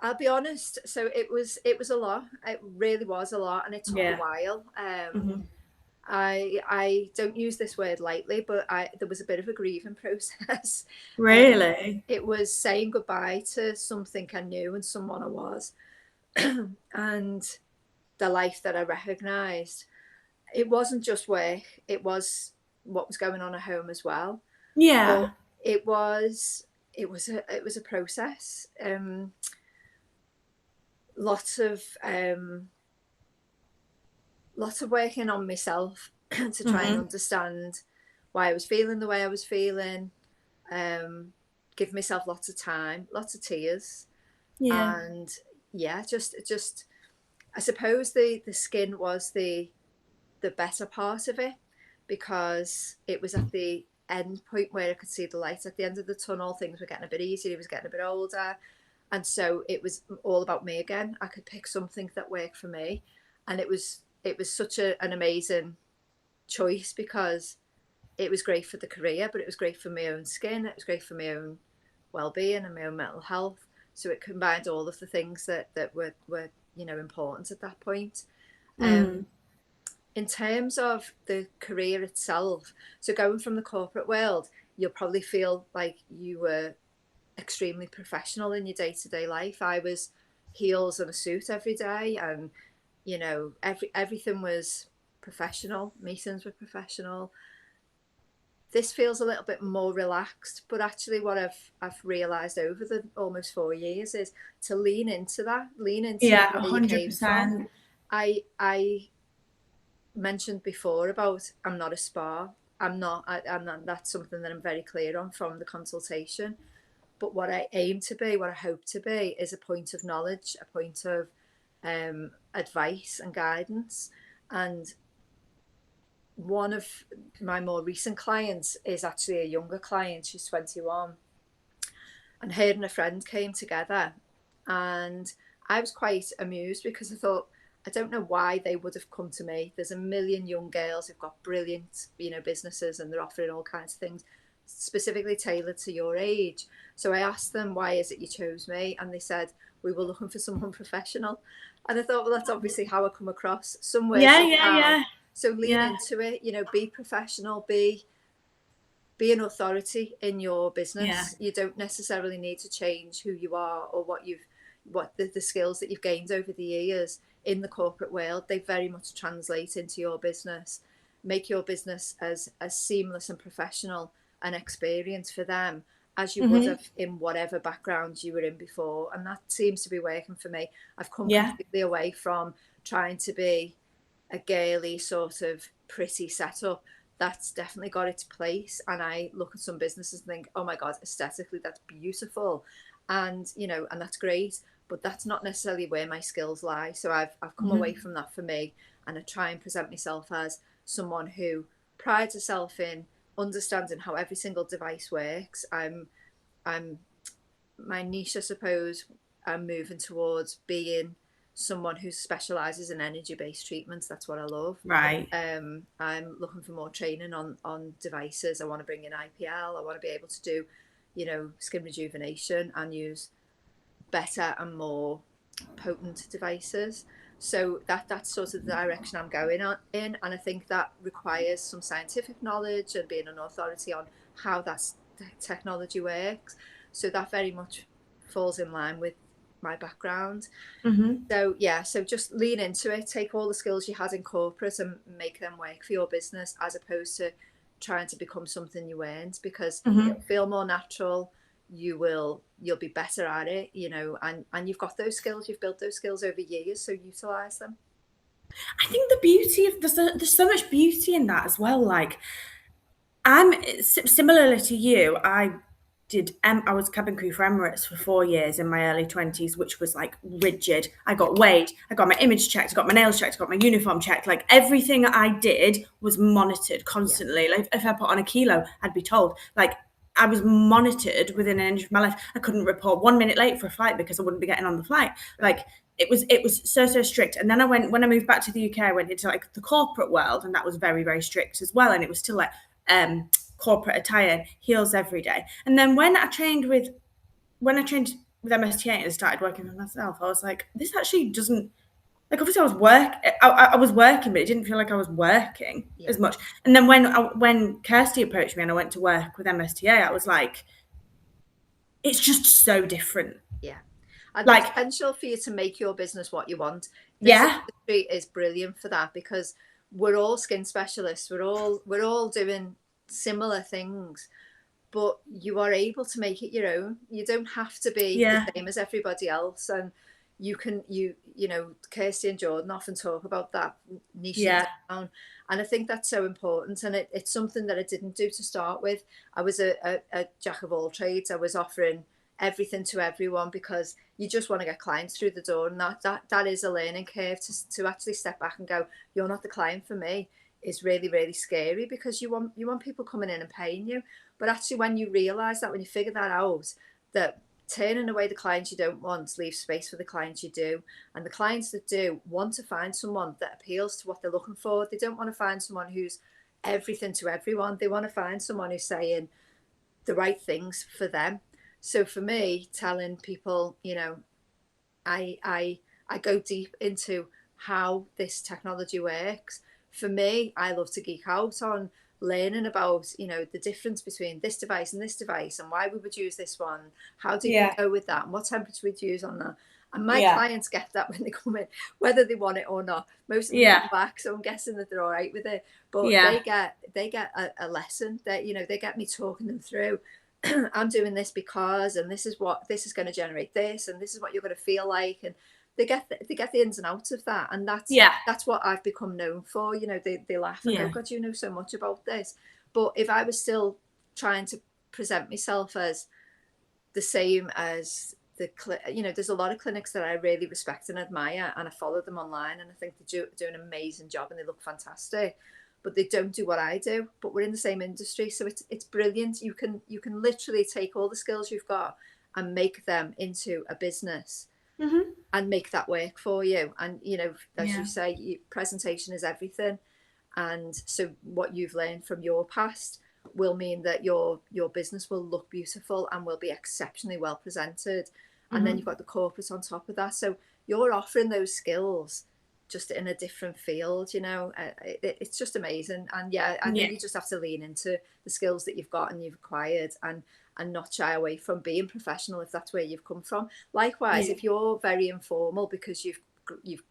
I'll be honest. So it was a lot. It really was a lot, and it took a while. I don't use this word lightly, but there was a bit of a grieving process. Really? It was saying goodbye to something I knew and someone I was, and the life that I recognised. It wasn't just work, it was what was going on at home as well. Yeah. But it was a process. Lots of working on myself to try and understand why I was feeling the way I was feeling. Give myself lots of time, lots of tears. And just I suppose the skin was the better part of it, because it was at the end point where I could see the light at the end of the tunnel. Things were getting a bit easier. He was getting a bit older, and so it was all about me again. I could pick something that worked for me, and it was such an amazing choice, because it was great for the career, but it was great for my own skin. It was great for my own well-being and my own mental health. So it combined all of the things that were you know, important at that point. In terms of the career itself, so going from the corporate world, you'll probably feel like you were extremely professional in your day-to-day life. I was heels and a suit every day, and you know, everything was professional. Meetings were professional. This feels a little bit more relaxed, but actually what I've realised over the almost 4 years is to lean into that, lean into where you came from. I mentioned before about I'm not a spa. I'm not, and that's something that I'm very clear on from the consultation. But what I aim to be, what I hope to be, is a point of knowledge, a point of advice and guidance. And one of my more recent clients is actually a younger client. She's 21, and her and a friend came together, and I was quite amused because I thought, I don't know why they would have come to me. There's a million young girls who've got brilliant, businesses, and they're offering all kinds of things specifically tailored to your age. So I asked them, why is it you chose me? And they said, we were looking for someone professional. And I thought, well, that's obviously how I come across, somewhere, Yeah, yeah, somehow. yeah, So lean yeah, into it, be professional, be an authority in your yeah. business. You don't necessarily need to change who you are or what the skills that you've gained over the years in the corporate world. They very much translate into your business. Make your business as seamless and professional an experience for them as you would Hmm. have in whatever background you were in before. And that seems to be working for me. I've come Yeah. completely away from trying to be a girly sort of pretty setup. That's definitely got its place. And I look at some businesses and think, oh my God, aesthetically, that's beautiful. And that's great. But that's not necessarily where my skills lie. So I've come away Hmm. from that for me. And I try and present myself as someone who prides herself in understanding how every single device works. I'm my niche, I suppose. I'm moving towards being someone who specializes in energy-based treatments. That's what I love. Right. I'm looking for more training on devices. I want to bring in IPL. I want to be able to do, skin rejuvenation and use better and more potent devices. So that's sort of the direction I'm going in, and I think that requires some scientific knowledge and being an authority on how that technology works. So that very much falls in line with my background. Hmm. So yeah, so just lean into it, take all the skills you had in corporate and make them work for your business, as opposed to trying to become something you weren't, because it'll Hmm. feel more natural. You'll be better at it, and you've got those skills, you've built those skills over years, so utilize them. I think the beauty of there's so much beauty in that as well. Like I'm similarly to you. I was cabin crew for Emirates for 4 years in my early 20s, which was like rigid. I got weighed, I got my image checked, I got my nails checked, I got my uniform checked. Like everything I did was monitored Yeah, constantly. Like if I put on a kilo, I'd be told. Like I was monitored within an inch of my life. I couldn't report 1 minute late for a flight because I wouldn't be getting on the flight. right. Like it was so strict. And then when I moved back to the UK, I went into like the corporate world, and that was very very strict as well. And it was still like corporate attire, heels every day. And then when I trained with MSTA and started working for myself, I was like, this actually doesn't like obviously I was working, but it didn't feel like I was working Yeah, as much. And then when Kirsty approached me and I went to work with MSTA, I was like, it's just so different. yeah. And the Like, potential for you to make your business what you want. This yeah, industry is brilliant for that, because we're all skin specialists. We're all doing similar things, but you are able to make it your own. You don't have to be the yeah, same as everybody else. And Kirsty and Jordan often talk about that, niching yeah, down. And I think that's so important. And it's something that I didn't do to start with. I was a jack of all trades. I was offering everything to everyone because you just want to get clients through the door. And that is a learning curve to actually step back and go, you're not the client for me, is really, really scary, because you want people coming in and paying you. But actually, when you realise that, when you figure that out, that turning away the clients you don't want leaves space for the clients you do. And the clients that do want to find someone that appeals to what they're looking for. They don't want to find someone who's everything to everyone. They want to find someone who's saying the right things for them. So for me, telling people, I go deep into how this technology works. For me, I love to geek out on learning about, the difference between this device and this device, and why we would use this one, how deep we yeah, go with that, and what temperature we'd use on that. And my yeah, clients get that when they come in, whether they want it or not. Most of them yeah, come back, so I'm guessing that they're all right with it. But yeah, they get a lesson that, they get me talking them through. I'm doing this because, and this is what this is going to generate this, and this is what you're going to feel like. And they get the ins and outs of that, and Yeah. that's what I've become known for. You know, they laugh and go, Yeah. God, you know so much about this. But if I was still trying to present myself as the same as you know, there's a lot of clinics that I really respect and admire, and I follow them online, and I think they do an amazing job, and they look fantastic. But they don't do what I do. But we're in the same industry, so it's brilliant. You can literally take all the skills you've got and make them into a business Hmm. and make that work for you. And you know, as you Yeah. say, presentation is everything. And so what you've learned from your past will mean that your business will look beautiful and will be exceptionally well presented. And then you've Hmm. got the corporate on top of that, so you're offering those skills just in a different field. You know, it's just amazing. And yeah, I Yeah. think you just have to lean into the skills that you've got and you've acquired, and not shy away from being professional if that's where you've come from. Likewise, Yeah. if you're very informal because you've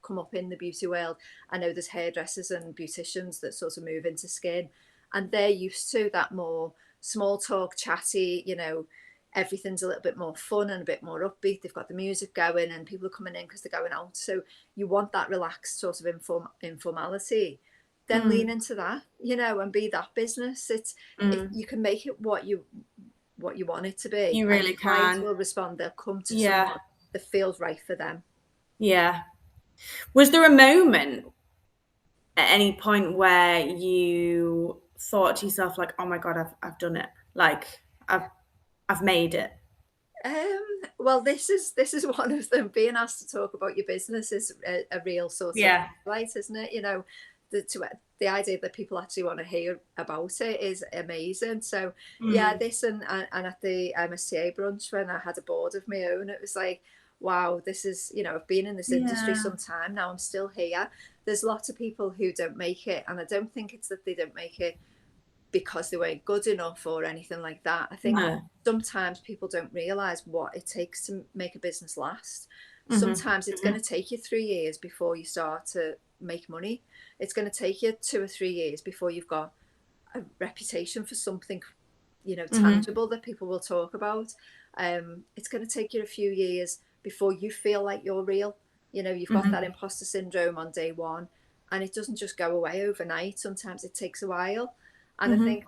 come up in the beauty world. I know there's hairdressers and beauticians that sort of move into skin, and they're used to that more small talk, chatty, you know, everything's a little bit more fun and a bit more upbeat. They've got the music going and people are coming in because they're going out. So you want that relaxed sort of informality. Then lean Mm. into that, you know, and be that business. Mm. You can make it what you want it to be, You and really clients can. will respond. They'll come to Yeah. someone that feels right for them. Yeah. Was there a moment at any point where you thought to yourself like, "Oh my God, I've done it. Like I've I've made it." Well, this is one of them. Being asked to talk about your business is a real sort of Yeah. highlight, isn't it? You know, the idea that people actually want to hear about it is amazing. So yeah, Mm. this and at the MSTA brunch when I had a board of my own, it was like, wow, this is, you know, I've been in this industry Yeah. some time now. I'm still here. There's lots of people who don't make it, and I don't think it's that they don't make it because they weren't good enough or anything like that. I think No. sometimes people don't realize what it takes to make a business last. Mhm. Sometimes it's going Mhm. to take you 3 years before you start to make money. It's going to take you 2 or 3 years before you've got a reputation for something, you know, Mhm. tangible that people will talk about. It's going to take you a few years before you feel like you're real. You know, you've got that Mhm. imposter syndrome on day one, and it doesn't just go away overnight. Sometimes it takes a while. And I Mhm. think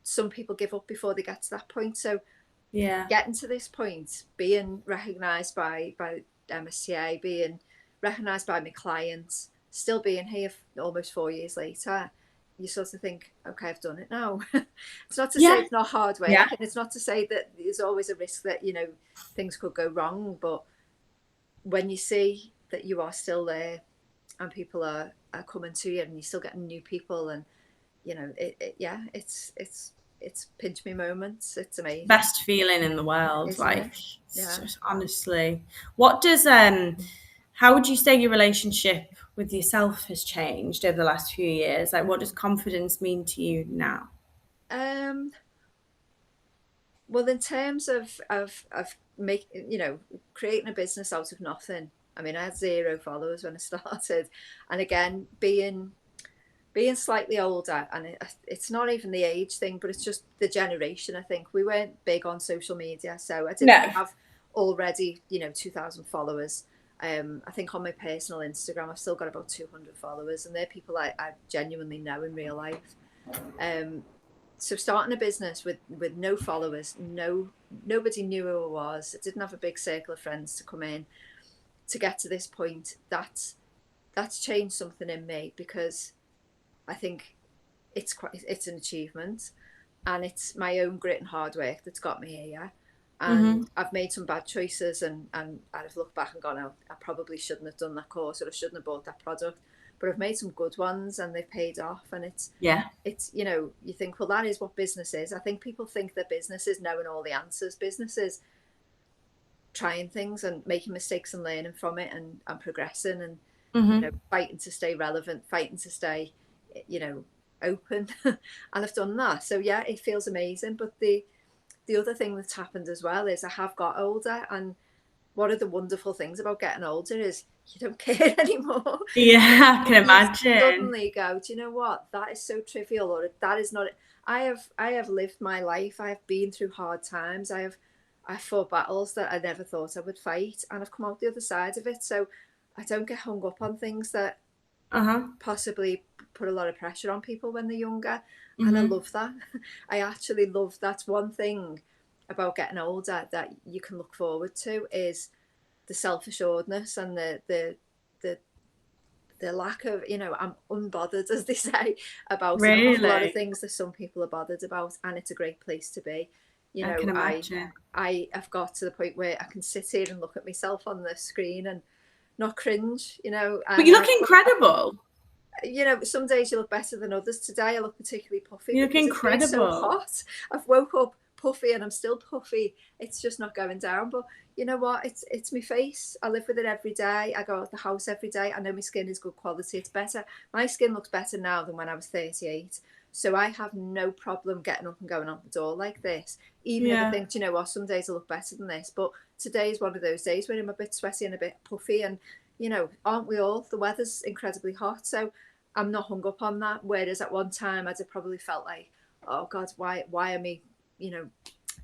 some people give up before they get to that point. So Yeah. getting to this point, being recognised by MSTA, being recognised by my clients, still being here almost 4 years later, you sort of think, okay, I've done it now. It's not to say Yeah. it's not hard work, Yeah. and it's not to say that there's always a risk that, you know, things could go wrong. But when you see that you are still there and people are coming to you and you're still getting new people, and you know, yeah, it's pinch me moments. It's amazing, Best feeling in the world. isn't it? Like it's Yeah. just honestly. What does how would you say your relationship with yourself has changed over the last few years? Like what does confidence mean to you now? Um, well, in terms of making, you know, creating a business out of nothing. I mean, I had 0 followers when I started, and again, being slightly older, and it's not even the age thing, but it's just the generation. I think we weren't big on social media, so I didn't No. have already, you know, 2,000 followers. I think on my personal Instagram, I've still got about 200 followers, and they're people I genuinely know in real life. Um, so starting a business with no followers, nobody knew who I was. I didn't have a big circle of friends to come in to get to this point. That's changed something in me, because I think it's an achievement, and it's my own grit and hard work that's got me here. And Mhm. I've made some bad choices, and I've looked back and gone, oh, I probably shouldn't have done that course, or I shouldn't have bought that product. But I've made some good ones, and they've paid off. And Yeah. it's you know, you think, well, that is what business is. I think people think that business is knowing all the answers. Business is trying things and making mistakes and learning from it, and progressing, and you know, Mhm. fighting to stay relevant, fighting to stay, you know, open. And I've done that, so yeah, it feels amazing. But the other thing that's happened as well is I have got older, and one of the wonderful things about getting older is you don't care anymore. Yeah, I can You imagine. suddenly go, do you know what, that is so trivial, or that is not. I have lived my life. I have been through hard times. I fought battles that I never thought I would fight, and I've come out the other side of it. So I don't get hung up on things that Uh-huh. possibly put a lot of pressure on people when they're younger. And I Mm-hmm. love that. I actually love, that's one thing about getting older that you can look forward to, is the self-assuredness and the the lack of, I'm unbothered, as they say, about an awful lot of Really? things that some people are bothered about, and it's a great place to be. You I know, can I imagine. I have got to the point where I can sit here and look at myself on the screen and not cringe, But you and look incredible. some days you look better than others. Today I look particularly puffy You look because it's been so incredible. hot. I've woke up puffy and I'm still puffy. It's just not going down. But you know what? It's my face. I live with it every day. I go out the house every day. I know my skin is good quality. It's better. My skin looks better now than when I was 38. So I have no problem getting up and going out the door like this. Even if I Yeah. think, you know what, some days I look better than this. But today is one of those days when I'm a bit sweaty and a bit puffy, and aren't we all? The weather's incredibly hot. So I'm not hung up on that. Whereas at one time I'd have probably felt like, oh God, why are me,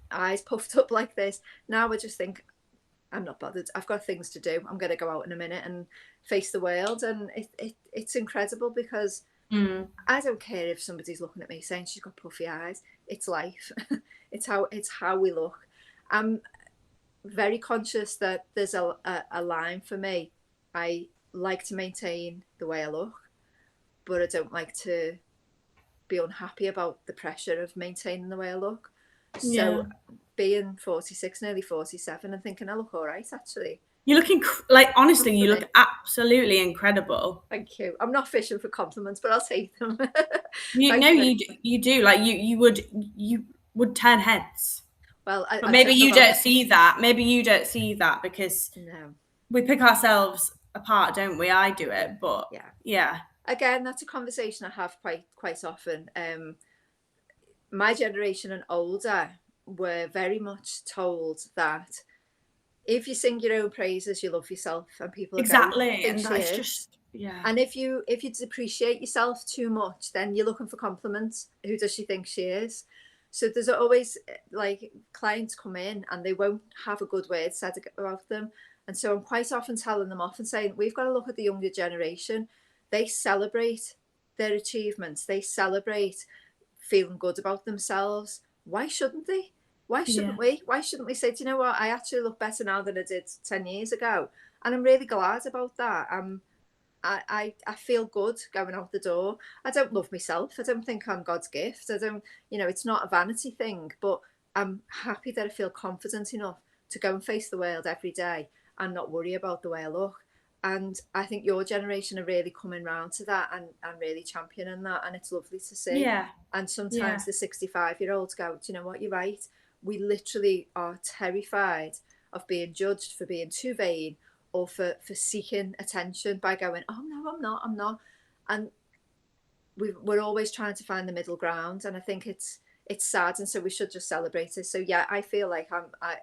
eyes puffed up like this? Now I just think, I'm not bothered. I've got things to do. I'm going to go out in a minute and face the world. And it's incredible because Mm. I don't care if somebody's looking at me saying she's got puffy eyes. It's life. It's how we look. I'm very conscious that there's a line for me. I like to maintain the way I look, but I don't like to be unhappy about the pressure of maintaining the way I look. Yeah. So being 46, nearly 47, and thinking I look all right, actually. You look like, Good honestly, for you look me. absolutely incredible. Thank you. I'm not fishing for compliments, but I'll take them. You Thank know you very you much. you do like you would turn heads. Well, But I maybe don't know you about, don't see that. Maybe you don't see that because no. we pick ourselves apart, don't we? I do it, but Yeah. yeah. Again, that's a conversation I have quite often. My generation and older were very much told that if you sing your own praises, you love yourself, and people will go, "Who do you Exactly. think And she that's is?" just yeah. And if you depreciate yourself too much, then you're looking for compliments. Who does she think she is? So there's always like clients come in and they won't have a good word said about them. And so I'm quite often telling them off and saying, we've got to look at the younger generation. They celebrate their achievements. They celebrate feeling good about themselves. Why shouldn't they? Why Yeah. shouldn't we? Why shouldn't we say, do you know what? I actually look better now than I did 10 years ago. And I'm really glad about that. I feel good going out the door. I don't love myself. I don't think I'm God's gift. I don't, it's not a vanity thing, but I'm happy that I feel confident enough to go and face the world every day and not worry about the way I look. And I think your generation are really coming round to that and really championing that. And it's lovely to see. Yeah. And Yeah. sometimes the 65-year-olds go, do you know what? You're right. We literally are terrified of being judged for being too vain or for seeking attention by going, oh no, I'm not, and we're always trying to find the middle ground, and I think it's sad, and so we should just celebrate it. So yeah, I feel like I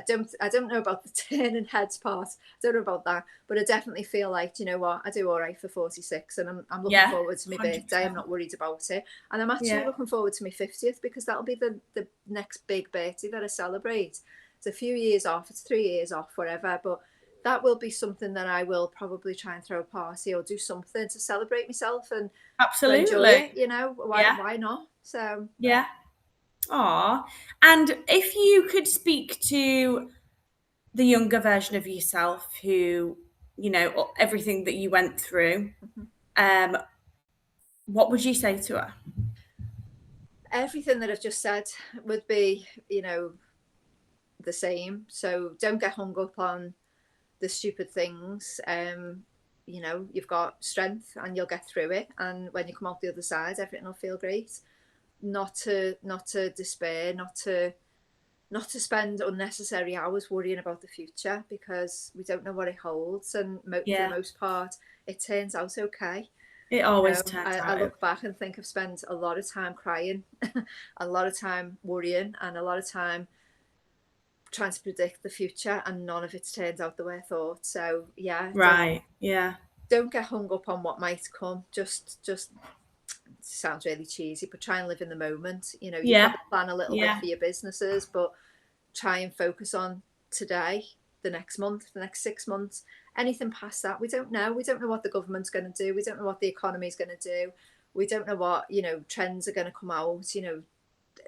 don't know about the turning heads part. I don't know about that, but I definitely feel like, you know what, I do all right for 46, and I'm looking Yeah. forward to my birthday. I'm 100%. not worried about it, and I'm actually Yeah. looking forward to my 50th because that'll be the next big birthday that I celebrate. It's a few years off. It's 3 years off, whatever, but that will be something that I will probably try and throw a party or do something to celebrate myself and to enjoy Absolutely. it. Why Yeah. why not? So Yeah. Aw. And if you could speak to the younger version of yourself who, everything that you went through, mhm. um, what would you say to her? Everything that I've just said would be, the same. So don't get hung up on the stupid things. You've got strength and you'll get through it. And when you come out the other side, everything will feel great. Not to despair, not to spend unnecessary hours worrying about the future because we don't know what it holds. And for the Yeah. most part, it turns out okay. It always turns I out. look back and think I've spent a lot of time crying, a lot of time worrying, and a lot of time trying to predict the future, and none of it's turned out the way I thought. So yeah, don't Right. Yeah. don't get hung up on what might come. Just sounds really cheesy, but try and live in the moment. You've got Yeah. to plan a little bit Yeah. for your businesses, but try and focus on today, the next month, the next 6 months. Anything past that, we don't know. We don't know what the government's going to do. We don't know what the economy's going to do. We don't know what, trends are going to come out.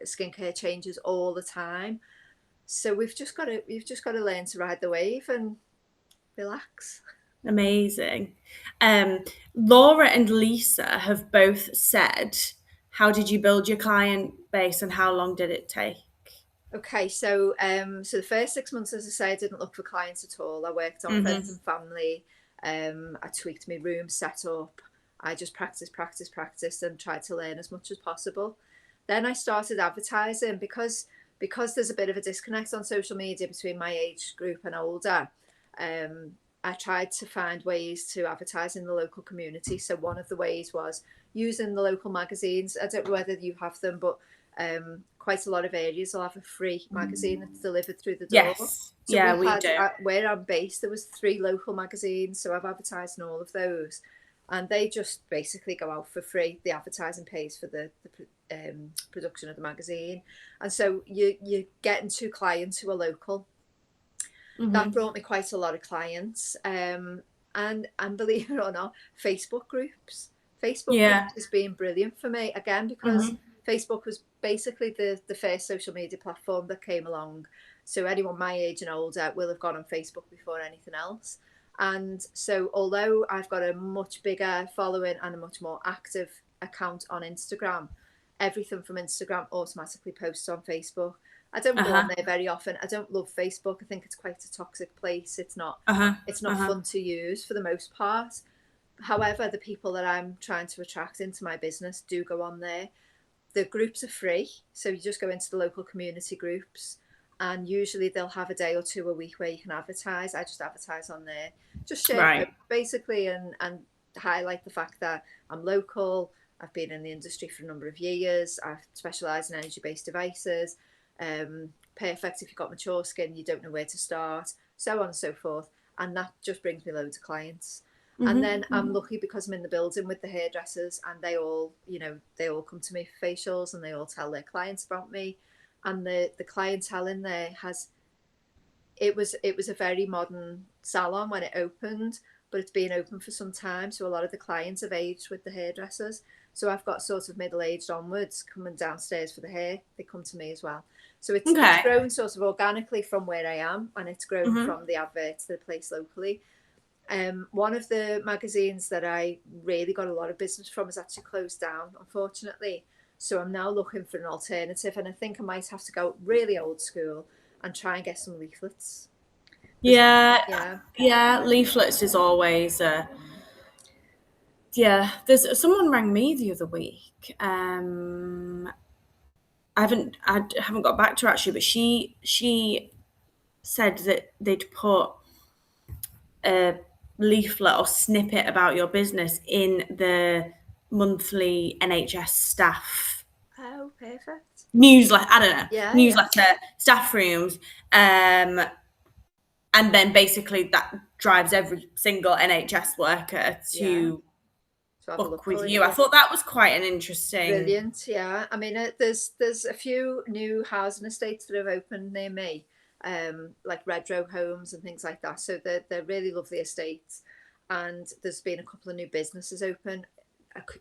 Skincare changes all the time. So we've just got to learn to ride the wave and relax. Amazing. Laura and Lisa have both said, how did you build your client base and how long did it take? Okay, so the first 6 months, as I say, I didn't look for clients at all. I worked on friends and family. I tweaked my room setup. I just practiced and tried to learn as much as possible. Then I started advertising because there's a bit of a disconnect on social media between my age group and older. I tried to find ways to advertise in the local community. So one of the ways was using the local magazines. I don't know whether you have them, but quite a lot of areas will have a free magazine that's delivered through the door. Yes. So yeah, we do. Where I'm based, there was 3 local magazines, so I've advertised in all of those, and they just basically go out for free. The advertising pays for the production of the magazine, and so you're getting 2 clients who are local. That brought me quite a lot of clients, and believe it or not, Facebook groups has been brilliant for me, again, because Facebook was basically the first social media platform that came along. So anyone my age and older will have gone on Facebook before anything else. And so although I've got a much bigger following and a much more active account on Instagram, everything from Instagram automatically posts on Facebook. I don't go on there very often. I don't love Facebook. I think it's quite a toxic place. It's not fun to use for the most part. However, the people that I'm trying to attract into my business do go on there. The groups are free, so you just go into the local community groups, and usually they'll have a day or 2 a week where you can advertise. I just advertise on there, just share basically, and highlight the fact that I'm local. I've been in the industry for a number of years. I specialise in energy-based devices. Perfect if you've got mature skin, you don't know where to start, so on and so forth. And that just brings me loads of clients. And then I'm lucky because I'm in the building with the hairdressers, and they all come to me for facials, and they all tell their clients about me. And the clientele in there it was a very modern salon when it opened, but it's been open for some time. So a lot of the clients have aged with the hairdressers. So I've got sort of middle-aged onwards coming downstairs for the hair. They come to me as well. So it's grown sort of organically from where I am, and it's grown from the adverts that are placed locally. One of the magazines that I really got a lot of business from has actually closed down, unfortunately. So I'm now looking for an alternative, and I think I might have to go really old school and try and get some leaflets. Leaflets is always there's someone rang me the other week. I haven't got back to her actually, but she said that they'd put a leaflet or snippet about your business in the monthly NHS staff Oh, perfect. newsletter. I don't know, newsletter, Yeah. staff rooms, and then basically that drives every single NHS worker to book with you. I thought that was quite an interesting. Brilliant, yeah. I mean, there's a few new housing estates that have opened near me, like Redrow Homes and things like that. So they're really lovely estates, and there's been a couple of new businesses open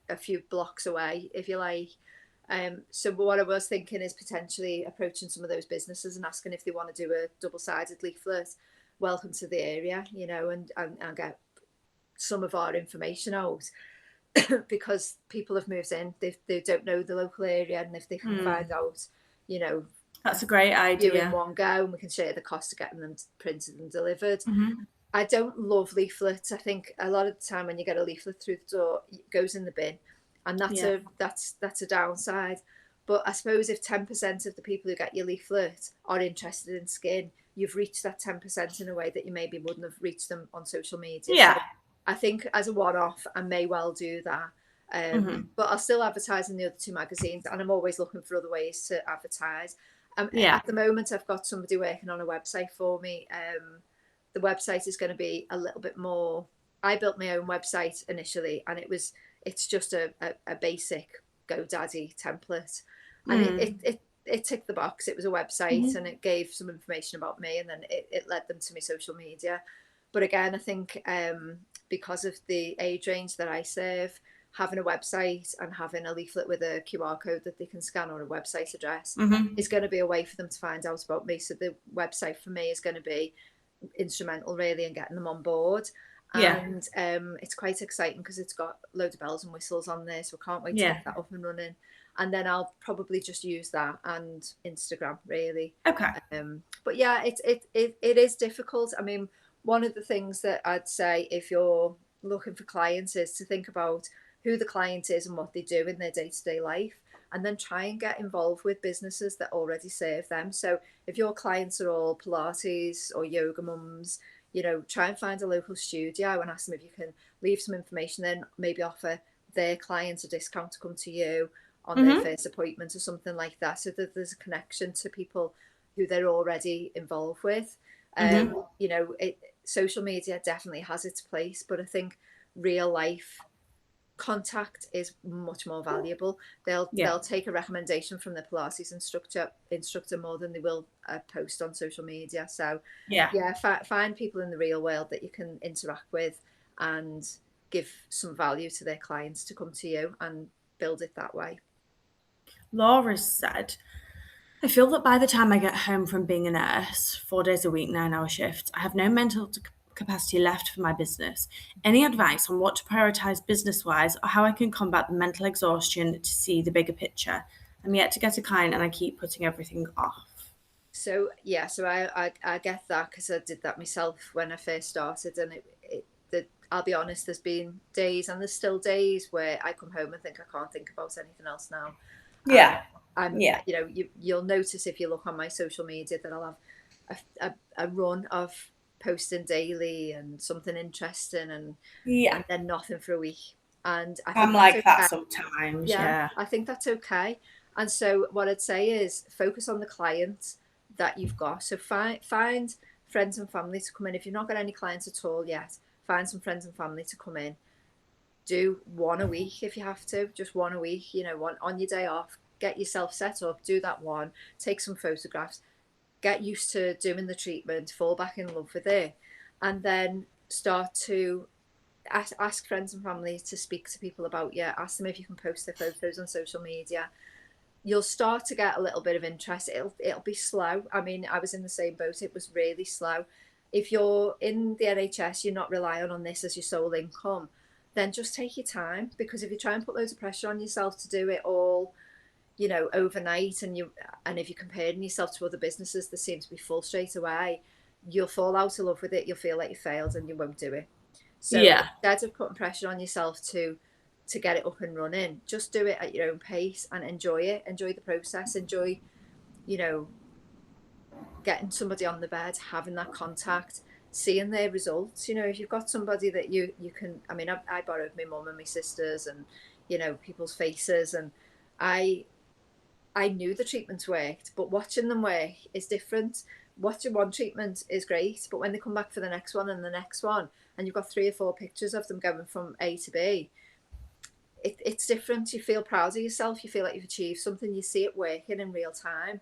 a few blocks away, if you like. So what I was thinking is potentially approaching some of those businesses and asking if they want to do a double-sided leaflet, welcome to the area, and get some of our information out. Because people have moved in, they don't know the local area, and if they can find out, that's a great idea in one go, and we can share the cost of getting them printed and delivered. I don't love leaflets. I think a lot of the time when you get a leaflet through the door, it goes in the bin, and that's a downside. But I suppose if 10% of the people who get your leaflet are interested in skin, you've reached that 10% in a way that you maybe wouldn't have reached them on social media. Yeah. So I think as a one-off, I may well do that. But I'll still advertise in the other 2 magazines, and I'm always looking for other ways to advertise. At the moment, I've got somebody working on a website for me. The website is going to be a little bit more. I built my own website initially, and it's just a basic GoDaddy template, and it ticked the box. It was a website and it gave some information about me, and then it led them to my social media. But again, I think because of the age range that I serve, having a website and having a leaflet with a QR code that they can scan or a website address is going to be a way for them to find out about me. So the website for me is going to be instrumental really in getting them on board. Yeah. And it's quite exciting because it's got loads of bells and whistles on there, so I can't wait to Yeah. get that up and running. And then I'll probably just use that and Instagram really. Okay. But yeah, it is difficult. I mean, one of the things that I'd say if you're looking for clients is to think about who the client is and what they do in their day-to-day life, and then try and get involved with businesses that already serve them. So if your clients are all Pilates or yoga mums, you know, try and find a local studio and ask them if you can leave some information, then maybe offer their clients a discount to come to you on their first appointment or something like that, so that there's a connection to people who they're already involved with. You know, social media definitely has its place, but I think real life contact is much more valuable. Yeah. They'll take a recommendation from the Pilates instructor more than they will a post on social media. So Yeah. yeah, find people in the real world that you can interact with and give some value to their clients to come to you and build it that way. Laura said, I feel that by the time I get home from being a nurse, 4 days a week, 9-hour shifts, I have no mental capacity left for my business. Any advice on what to prioritize business wise or how I can combat the mental exhaustion to see the bigger picture? I'm yet to get a client and I keep putting everything off. So yeah, so I get that because I did that myself when I first started, and I'll be honest, there's been days and there's still days where I come home and think I can't think about anything else now. And Yeah. I'm, Yeah. you know, you'll notice if you look on my social media that I'll have a run of posting daily and something interesting, Yeah. and then nothing for a week. And I I'm think that's like that okay. sometimes. Yeah, Yeah. I think that's okay. And so what I'd say is focus on the client that you've got. So find friends and family to come in. If you've not got any clients at all yet, find some friends and family to come in. Do one a week if you have to, just one a week, you know, one on your day off. Get yourself set up, do that one, take some photographs, get used to doing the treatment, fall back in love with it, and then start to ask friends and family to speak to people about you. Ask them if you can post their photos on social media. You'll start to get a little bit of interest. It'll be slow. I mean, I was in the same boat. It was really slow. If you're in the NHS, you're not relying on this as your sole income, then just take your time, because if you try and put loads of pressure on yourself to do it all, you know, overnight, and if you're comparing yourself to other businesses that seem to be full straight away, you'll fall out of love with it. You'll feel like you failed and you won't do it. So Yeah. instead of putting pressure on yourself to get it up and running, just do it at your own pace and enjoy it. Enjoy the process. Enjoy, you know, getting somebody on the bed, having that contact, seeing their results. You know, if you've got somebody that you can, I mean, I borrowed my mum and my sisters and, you know, people's faces, and I knew the treatments worked, but watching them work is different. Watching one treatment is great, but when they come back for the next one and the next one, and you've got 3 or 4 pictures of them going from A to B, it's different. You feel proud of yourself. You feel like you've achieved something. You see it working in real time.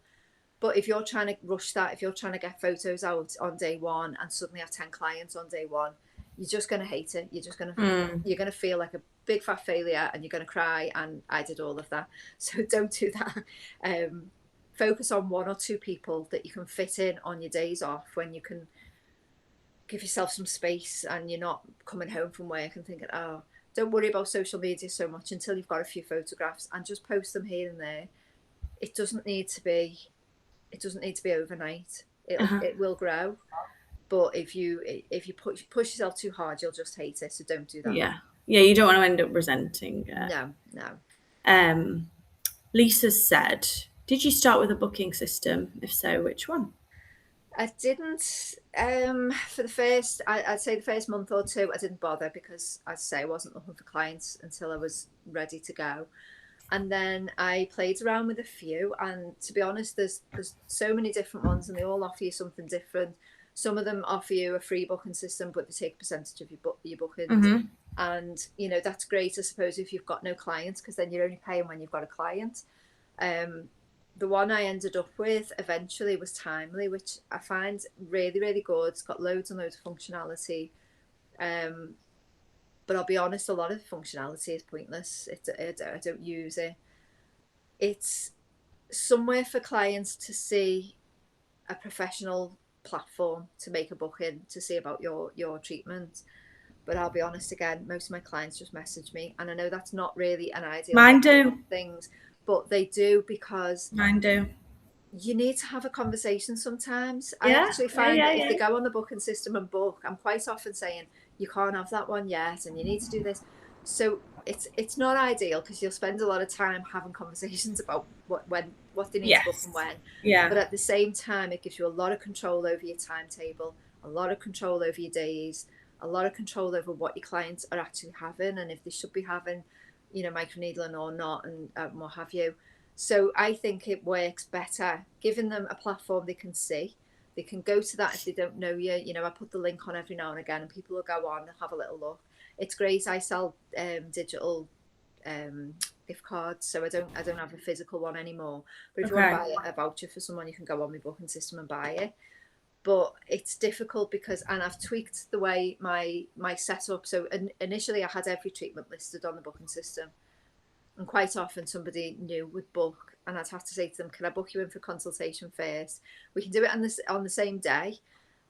But if you're trying to rush that, if you're trying to get photos out on day one and suddenly have 10 clients on day one, you're just going to hate it. You're going to feel like a big fat failure, and you're going to cry. And I did all of that. So don't do that. Focus on 1 or 2 people that you can fit in on your days off, when you can give yourself some space and you're not coming home from work and thinking, oh, don't worry about social media so much until you've got a few photographs, and just post them here and there. It doesn't need to be overnight. It will grow, but if you push yourself too hard, you'll just hate it. So don't do that. Yeah. Yeah. You don't want to end up resenting it. No. Um, Lisa said, did you start with a booking system? If so, which one? I didn't. For the first, I'd say the first month or two, I didn't bother because, as I say, I wasn't looking for clients until I was ready to go. And then I played around with a few, and to be honest, there's so many different ones, and they all offer you something different. Some of them offer you a free booking system, but they take a percentage of your bookings. And you know, that's great, I suppose, if you've got no clients, because then you're only paying when you've got a client. the one I ended up with eventually was Timely, which I find really, really good. It's got loads and loads of functionality. But I'll be honest, a lot of the functionality is pointless. I don't use it. It's somewhere for clients to see a professional platform to make a booking to see about your treatment. But I'll be honest again, most of my clients just message me, and I know that's not really an ideal way Mine to do do. things, but they do because Mine do. you need to have a conversation sometimes. I Yeah. actually Yeah. find Yeah. that if Yeah. they go on the booking system and book, I'm quite often saying you can't have that one yet, and you need to do this. So it's not ideal because you'll spend a lot of time having conversations about what they need to book and Yes. when. Yeah. But at the same time, it gives you a lot of control over your timetable, a lot of control over your days, a lot of control over what your clients are actually having and if they should be having, microneedling or not, and what have you. So I think it works better giving them a platform they can see. They can go to that if they don't know you. I put the link on every now and again, and people will go on and have a little look. It's great. I sell digital gift cards, so I don't have a physical one anymore. But if you want to Okay. buy a voucher for someone, you can go on my booking system and buy it. But it's difficult because, and I've tweaked the way my setup. So initially, I had every treatment listed on the booking system, and quite often somebody new would book, and I'd have to say to them, "Can I book you in for consultation first? We can do it on the same day,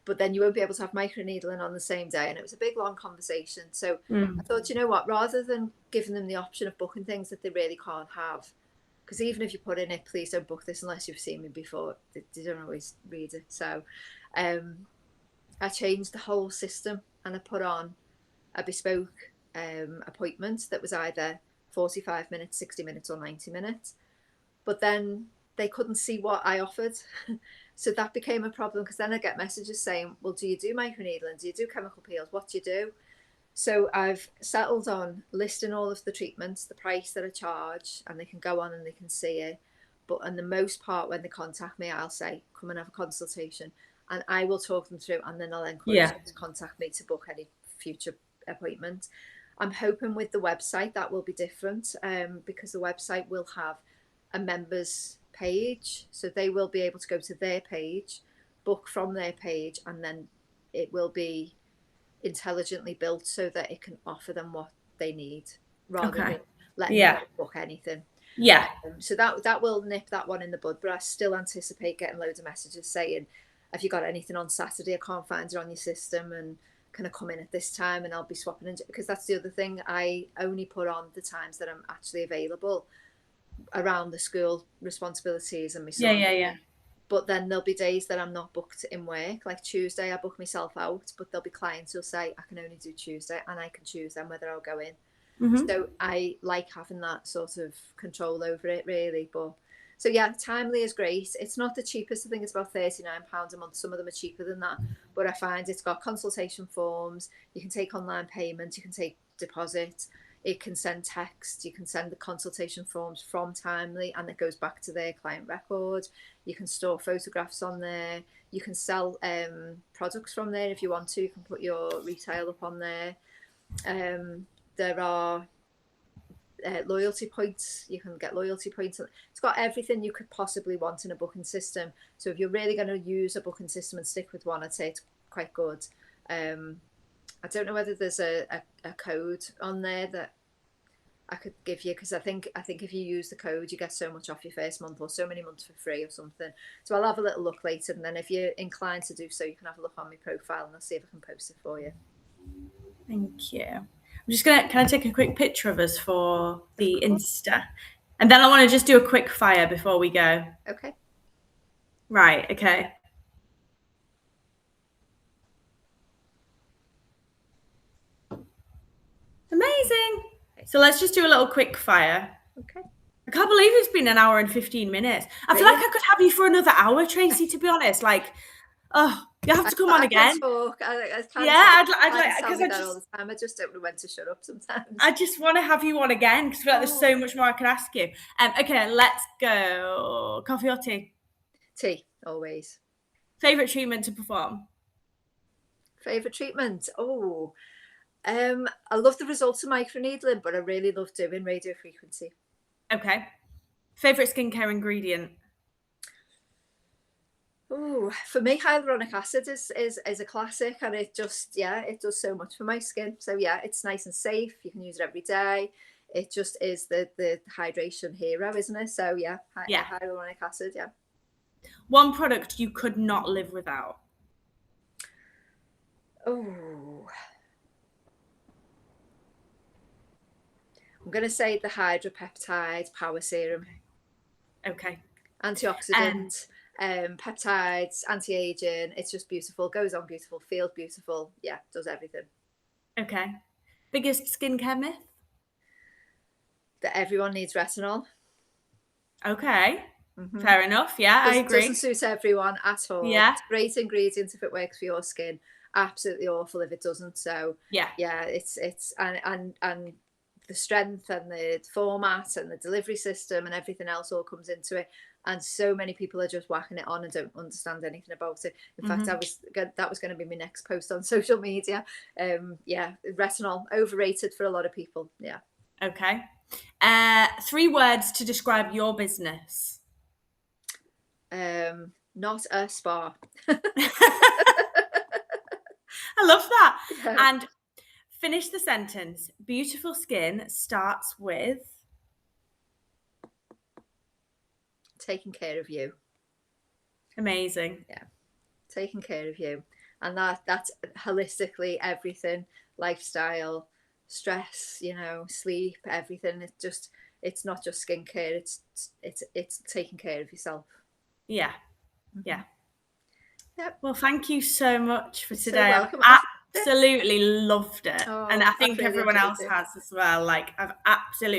but then you won't be able to have microneedling on the same day." And it was a big long conversation. So I thought, you know what, rather than giving them the option of booking things that they really can't have, because even if you put in it, please don't book this unless you've seen me before, they don't always read it. So I changed the whole system, and I put on a bespoke appointment that was either 45 minutes, 60 minutes, or 90 minutes. But then they couldn't see what I offered. So that became a problem because then I get messages saying, well, do you do microneedling? Do you do chemical peels? What do you do? So I've settled on listing all of the treatments, the price that I charge, and they can go on and they can see it. But on the most part, when they contact me, I'll say, come and have a consultation. And I will talk them through, and then I'll encourage Yeah. them to contact me to book any future appointment. I'm hoping with the website that will be different, because the website will have a members page. So they will be able to go to their page, book from their page, and then it will be intelligently built so that it can offer them what they need rather Okay. than letting them Yeah. just book anything. Yeah. So that will nip that one in the bud, but I still anticipate getting loads of messages saying, have you got anything on Saturday? I can't find it on your system, and can I come in at this time? And I'll be swapping in, because that's the other thing. I only put on the times that I'm actually available around the school responsibilities and my Yeah. son. Yeah. Yeah. But then there'll be days that I'm not booked in work. Like Tuesday, I book myself out, but there'll be clients who'll say, I can only do Tuesday, and I can choose then whether I'll go in. So I like having that sort of control over it, really. But so yeah, Timely is great. It's not the cheapest. I think it's about £39 a month. Some of them are cheaper than that. But I find it's got consultation forms. You can take online payments. You can take deposit. It can send text. You can send the consultation forms from Timely, and it goes back to their client record. You can store photographs on there. You can sell products from there if you want to. You can put your retail up on there. There are loyalty points. You can get loyalty points. It's got everything you could possibly want in a booking system. So if you're really going to use a booking system and stick with one, I'd say it's quite good. I don't know whether there's a code on there that I could give you, because I think if you use the code, you get so much off your first month, or so many months for free or something. So I'll have a little look later, and then if you're inclined to do so, you can have a look on my profile, and I'll see if I can post it for you. Thank you. I'm just gonna, can I take a quick picture of us for Of the course. Insta? And then I want to just do a quick fire before we go. Okay. Right, okay. Amazing. So let's just do a little quick fire. Okay. I can't believe it's been an hour and 15 minutes. I feel like Really? I could have you for another hour, Tracy, to be honest. Like, oh, you have to come on I can again. talk. I Yeah, kind of tell I'd like, clients tell because me that all the time. I just don't know when to shut up sometimes. I just want to have you on again because I feel like there's Oh. so much more I could ask you. Okay, let's go. Coffee or tea? Tea, always. Favorite treatment to perform? Favorite treatment? Oh, I love the results of microneedling, but I really love doing radio frequency. Okay. Favorite skincare ingredient? Ooh, for me, hyaluronic acid is a classic, and it just, yeah, it does so much for my skin. So yeah, it's nice and safe. You can use it every day. It just is the hydration hero, isn't it? So yeah, Yeah. hyaluronic acid. Yeah. One product you could not live without. Oh, I'm gonna say the hydropeptide power serum. Okay. Um, Antioxidant, peptides, anti-aging. It's just beautiful. Goes on beautiful. Feels beautiful. Yeah, does everything. okay. Biggest skincare myth? That everyone needs retinol. Okay. Mm-hmm. Fair enough. Yeah, I Doesn't agree. suit everyone at all. Yeah. It's a great ingredient if it works for your skin. Absolutely awful if it doesn't. So Yeah. yeah, it's and the strength and the format and the delivery system and everything else all comes into it. And so many people are just whacking it on and don't understand anything about it. In fact, Mm-hmm. that was going to be my next post on social media. Yeah, retinol overrated for a lot of people. Yeah. Okay. 3 words to describe your business. Not a spa. I love that. Yeah. And finish the sentence. Beautiful skin starts with. Taking care of you. Amazing. Yeah, taking care of you, and that's holistically everything: lifestyle, stress, sleep, everything. It's not just skincare. It's taking care of yourself. Yeah. Mm-hmm. Yeah. Yep. Well, thank you so much for You're so today. welcome. I've absolutely loved it. And Oh, I I've think really everyone enjoyed else it. has as well. Like, I feel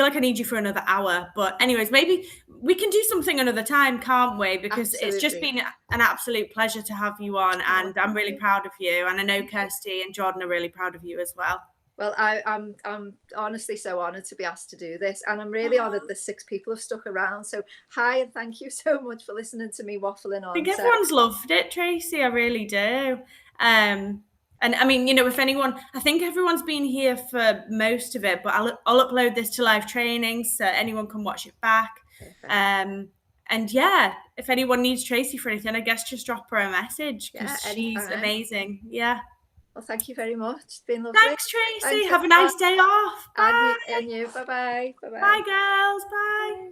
like I need you for another hour. But, anyways, maybe we can do something another time, can't we? Because it's just Absolutely. been an absolute pleasure to have you on. Oh, And I'm thank really you. proud of you. And I know Thank you. Kirsty and Jordan are really proud of you as well. Well, I'm honestly so honoured to be asked to do this, and I'm really honoured that 6 people have stuck around. So hi, and thank you so much for listening to me waffling I think on. So everyone's loved it, Tracy. I really do. And I mean, if anyone, I think everyone's been here for most of it, but I'll upload this to live training so anyone can watch it back. perfect. And yeah, if anyone needs Tracy for anything, I guess just drop her a message Yeah, because she's anytime. amazing. Yeah. Well, thank you very much. It's been lovely. Thanks, Tracy. Thanks, Have a everyone. nice day off. And you, Bye. and you. Bye bye. Bye bye. Bye, girls. Bye. Bye.